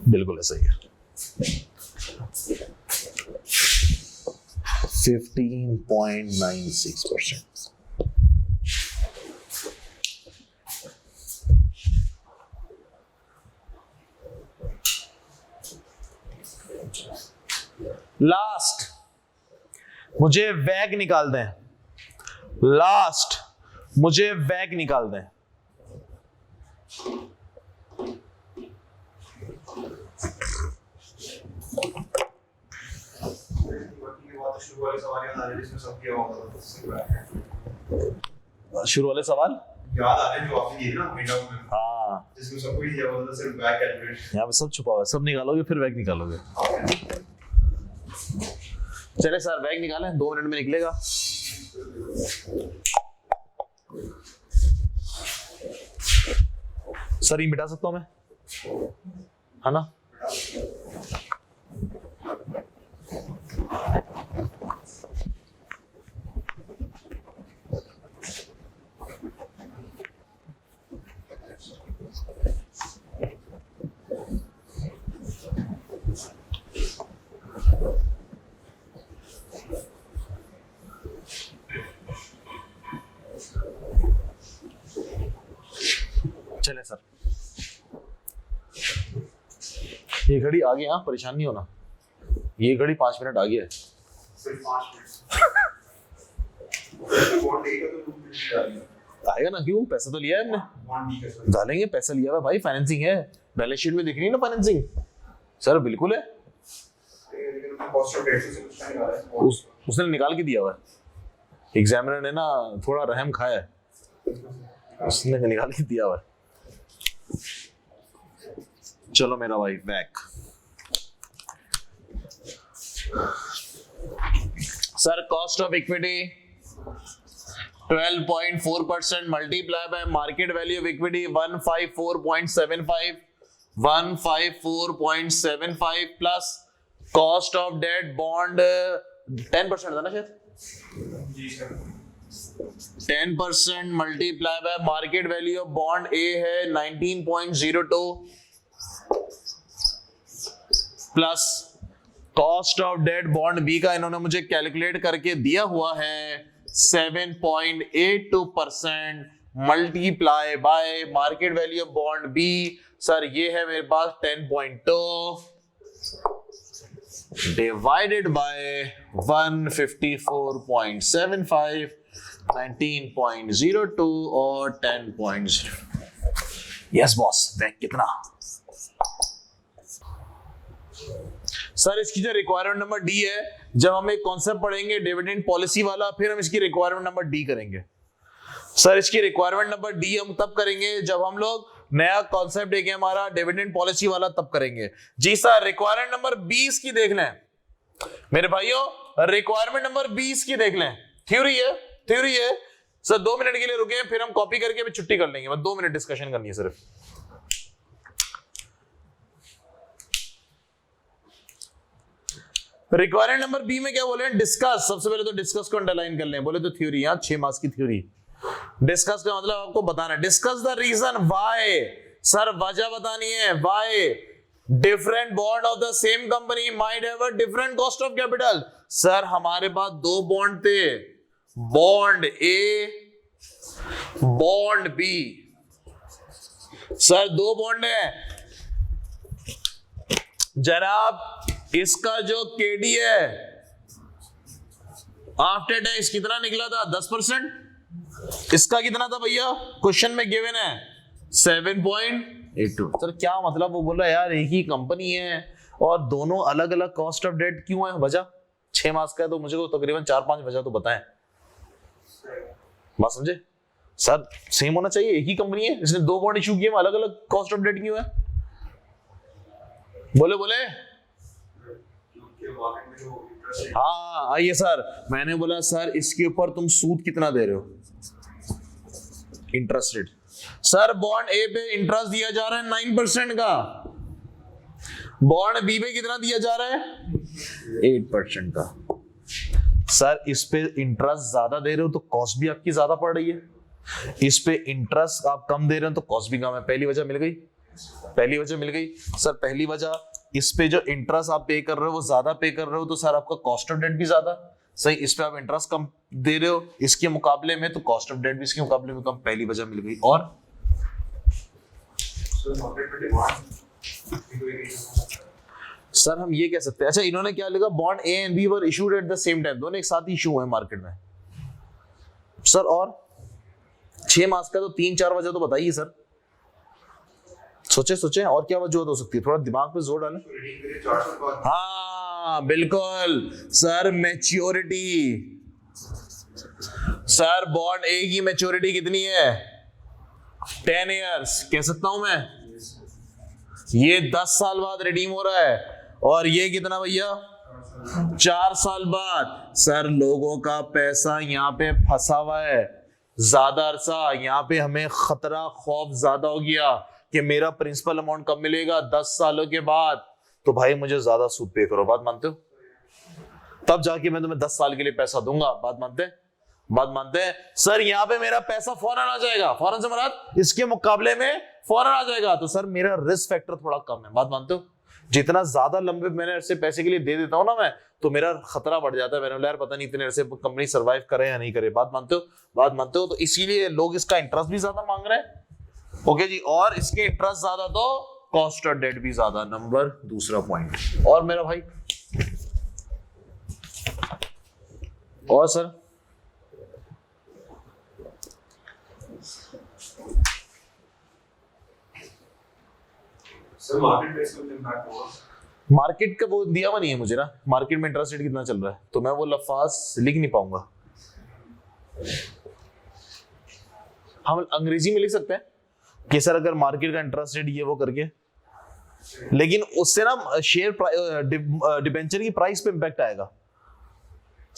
बिल्कुल ऐसा ही है. 15.96%. लास्ट मुझे वैग निकाल दें. लास्ट मुझे वैग निकाल दें. शुरू वाले सवाल याद आ रहे जो आपने दिए ना विंडो में, हाँ, जिसमें सब कुछ दिया हुआ था, सिर्फ बैक कैलकुलेट. यहाँ पे सब छुपा हुआ है, सब निकालोगे फिर वैग निकालोगे. चले सर वैग निकालें, 2 मिनट में निकलेगा. सर ये मिटा सकता हूं मैं, है ना? चले सर, ये घड़ी आगे, हाँ परेशान नहीं होना, ये घड़ी 5 मिनट आगे है. सिर्फ 5 मिनट. बॉन्ड ए का तो 2 मिनट डालिए. आएगा ना, क्यों? पैसा तो लिया है हमने, बॉन्ड बी का डालेंगे. पैसा लिया हुआ भाई, फाइनेंसिंग है. बैलेंस शीट में दिख रही है ना फाइनेंसिंग. सर बिल्कुल है, लेकिन कॉस्ट ऑफ डेट से कुछ नहीं आ रहा है. उसने निकाल के दिया हुआ है. एग्जामिनर ने ना थोड़ा रहम खाया है, उसने निकाल के दिया हुआ है. चलो मेरा भाई back. Sir cost of equity 12.4% multiply by market value of equity 154.75 plus cost of debt bond 10% था ना शायद. जी sir. 10% multiply by market value of bond A है 19.02 plus cost of debt bond B का इन्होंने मुझे कैलकुलेट करके दिया हुआ है 7.82% multiply by market value of bond B. Sir ये है मेरे पास 10.2 डिवाइडेड बाय 154.75 19.02 और 10.0. यस बॉस, वैक कितना? सर इसकी जो रिक्वायरमेंट नंबर डी है, जब हम एक कॉन्सेप्ट पढ़ेंगे डिविडेंड पॉलिसी वाला, फिर हम इसकी रिक्वायरमेंट नंबर डी करेंगे. सर इसकी रिक्वायरमेंट नंबर डी हम तब करेंगे जब हम लोग नया कॉन्सेप्ट देखें हमारा डिविडेंड पॉलिसी वाला, तब करेंगे. जी सर रिक्वायरमेंट नंबर 20 की देख लें मेरे भाइयों, रिक्वायरमेंट नंबर 20 की देख लें. थ्योरी है सर। 2 मिनट के लिए रुके, फिर हम कॉपी करके भी छुट्टी कर लेंगे। बस 2 मिनट डिस्कशन करनी है सिर्फ। रिक्वायरमेंट नंबर बी में क्या बोले? डिस्कस। सबसे पहले तो डिस्कस को अंडरलाइन कर लें। बोले तो थ्योरी, यहां 6 मार्क्स की थ्योरी। डिस्कस का मतलब आपको बताना है। Discuss the reason why, sir वजह बतानी है। Why different bond of the same company might have a different cost of capital. Sir हमारे पास 2 बॉन्ड थे, bond A, bond B. Sir 2 bond है जनाब। इसका जो केडी है आफ्टर टैक्स कितना निकला था? 10%। इसका कितना था भैया? क्वेश्चन में गिवन है 7.82। सर क्या मतलब? वो बोल रहा है यार एक ही कंपनी है और दोनों अलग अलग कॉस्ट ऑफ डेट क्यों है? वजह 6 मार्क्स का है तो मुझे को तकरीबन 4-5 वजह तो बताएं। बात समझे? सर सेम होना चाहिए, एक ही कंपनी है, इसने 2 बॉन्ड इशू किए, अलग अलग कॉस्ट ऑफ डेट क्यों है? बोले हाँ आइए सर। मैंने बोला सर इसके ऊपर तुम सूद कितना दे रहे हो? Interest rate. सर बॉन्ड ए पे इंटरेस्ट दिया जा रहा है 9% का, बॉन्ड बी पे कितना दिया जा रहा है? 8% का। सर इस पे इंटरेस्ट ज्यादा दे रहे हो तो कॉस्ट भी आपकी ज्यादा पड़ रही है, इस पे इंटरेस्ट आप कम दे रहे हो तो कॉस्ट भी कम है। पहली वजह मिल गई। सर पहली वजह, इस पे जो इंटरेस्ट आप पे कर रहे हो वो ज्यादा पे कर रहे हो तो सर आपका कॉस्ट ऑफ डेट भी ज्यादा। सही, इस पे आप इंटरेस्ट कम दे रहे हो इसके मुकाबले में तो कॉस्ट ऑफ डेट भी इसके मुकाबले में कम। पहली वजह मिल गई। और सर हम ये कह सकते हैं, अच्छा इन्होंने क्या लिखा? Bond A and B were issued at the same time. दोनों एक साथ ही इशू हुए मार्केट में। सर और 6 मार्क्स का तो 3-4 वजह तो बताइए सर। सोचे और क्या वजह हो सकती है? थोड़ा दिमाग पे जोर डालें। हाँ बिल्कुल सर, मैच्योरिटी। सर बॉन्ड ए की मैच्योरिटी कितनी है? 10 इयर्स कह सकता हूं मैं। ये 10 साल बाद रिडीम हो रहा है और ये कितना भैया? 4 साल बाद। सर लोगों का पैसा यहाँ पे फंसा हुआ है ज्यादा अरसा, यहाँ पे हमें खतरा खौफ ज्यादा हो गया कि मेरा प्रिंसिपल अमाउंट कब मिलेगा 10 सालों के बाद, तो भाई मुझे ज्यादा सूद पे करो। बात मानते हो? तब जाके मैं तुम्हें 10 साल के लिए पैसा दूंगा। बात मानते हैं? सर यहाँ पे मेरा पैसा फौरन आ जाएगा, फौरन से मुराद इसके मुकाबले में फौरन आ जाएगा, तो सर मेरा रिस्क फैक्टर थोड़ा कम है। बात मानते हो? जितना ज्यादा लंबे मैंने ऐसे पैसे के लिए दे देता हूँ ना मैं, तो मेरा खतरा बढ़ जाता है। मैंने बोला यार पता नहीं इतने ऐसे कंपनी सर्वाइव करे या नहीं करे। बात मानते हो? तो इसीलिए लोग इसका इंटरेस्ट भी ज्यादा मांग रहे हैं। ओके जी, और इसके इंटरेस्ट ज्यादा तो कॉस्ट ऑफ डेट भी ज्यादा। नंबर दूसरा पॉइंट। और मेरा भाई और सर मार्केट का वो दिया हुआ नहीं है मुझे ना, मार्केट में इंटरेस्ट रेट कितना चल रहा है, तो मैं वो लफ्ज लिख नहीं पाऊंगा। हम अंग्रेजी में लिख सकते हैं कि सर अगर मार्केट का इंटरेस्ट रेट ये वो करके, लेकिन उससे ना शेयर डिबेंचर की प्राइस पे इंपैक्ट आएगा।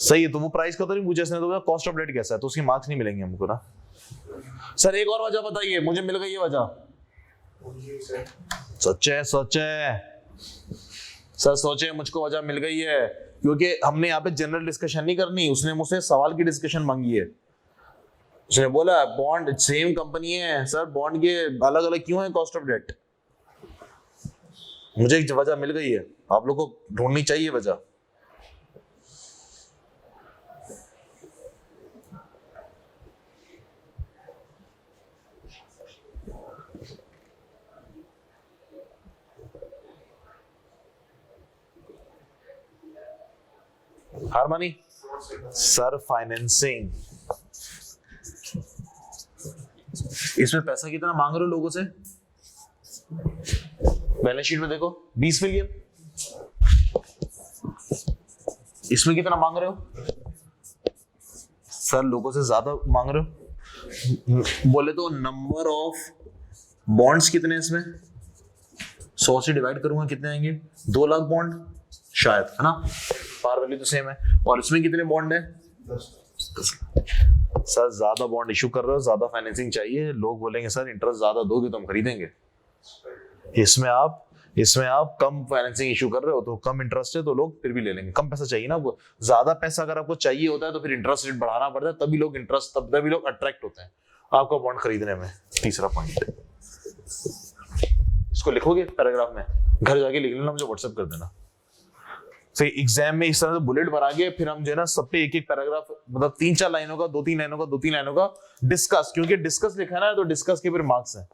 सही है, तो वो प्राइस का तो नहीं पूछा इसने, तो कॉस्ट ऑफ डेट कैसा है तो उसके मार्क्स नहीं मिलेंगे हमको ना। सर एक और वजह बताइए, मुझे मिल गई ये वजह। सोचे सर, सोचे मुझको वजह मिल गई है, क्योंकि हमने यहाँ पे जनरल डिस्कशन नहीं करनी, उसने मुझसे सवाल की डिस्कशन मांगी है। उसने बोला बॉन्ड सेम कंपनी है सर, बॉन्ड के अलग अलग क्यों है कॉस्ट ऑफ डेट? मुझे एक वजह मिल गई है, आप लोग को ढूंढनी चाहिए वजह। Harmony sir, financing. इसमें पैसा कितना मांग रहे हो लोगों से? बैलेंस शीट में देखो 20 मिलियन। इसमें कितना मांग रहे हो? सर लोगों से ज्यादा मांग रहे हो। बोले तो नंबर ऑफ बॉन्ड्स कितने इसमें? 100 से डिवाइड करूंगा कितने आएंगे? 2 लाख बॉन्ड शायद, है ना? पार वैल्यू तो सेम है। और इसमें कितने बॉन्ड है? सर ज्यादा बॉन्ड इशू कर रहे हो, ज्यादा फाइनेंसिंग चाहिए, लोग बोलेंगे सर इंटरेस्ट ज्यादा दोगे तो हम खरीदेंगे। इसमें आप कम फाइनेंसिंग इशू कर रहे हो तो कम इंटरेस्ट है तो लोग फिर भी ले लेंगे। कम पैसा चाहिए ना आपको, ज्यादा पैसा अगर आपको चाहिए होता है तो फिर इंटरेस्ट रेट बढ़ाना पड़ता है, तभी लोग अट्रैक्ट होते हैं आपका बॉन्ड खरीदने में। तीसरा पॉइंट, इसको लिखोगे पैराग्राफ में, घर जाके लिख लेना, मुझे व्हाट्सएप कर देना। तो एग्जाम में इस तरह से बुलेट बना के फिर हम जो है ना सब पे एक एक पैराग्राफ, मतलब 3-4 लाइनों का, 2-3 लाइनों का डिस्कस, क्योंकि डिस्कस लिखा है ना तो डिस्कस के फिर मार्क्स हैं।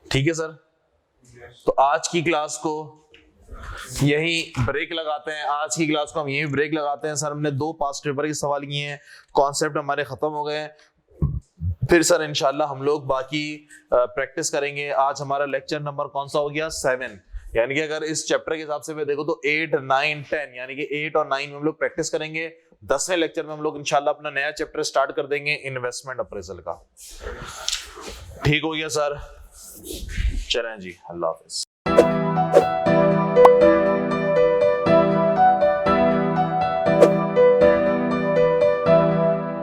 ठीक है सर, तो आज की क्लास को यही ब्रेक लगाते हैं। आज की क्लास को हम यही ब्रेक लगाते हैं। सर हमने 2 पास्ट पेपर के सवाल किए हैं, कॉन्सेप्ट हमारे खत्म हो गए हैं। फिर सर इंशाल्लाह हम लोग बाकी प्रैक्टिस करेंगे। आज हमारा लेक्चर नंबर कौन सा हो गया? 7। यानी कि अगर इस चैप्टर के हिसाब से मैं देखो तो 8, 9, 10, यानी कि 8 और 9 में हम लोग प्रैक्टिस करेंगे। 10वें लेक्चर में हम लोग इंशाल्लाह अपना नया चैप्टर स्टार्ट कर देंगे इन्वेस्टमेंट अप्रेजल का। ठीक हो गया सर? चलें जी, अल्लाह हाफिज।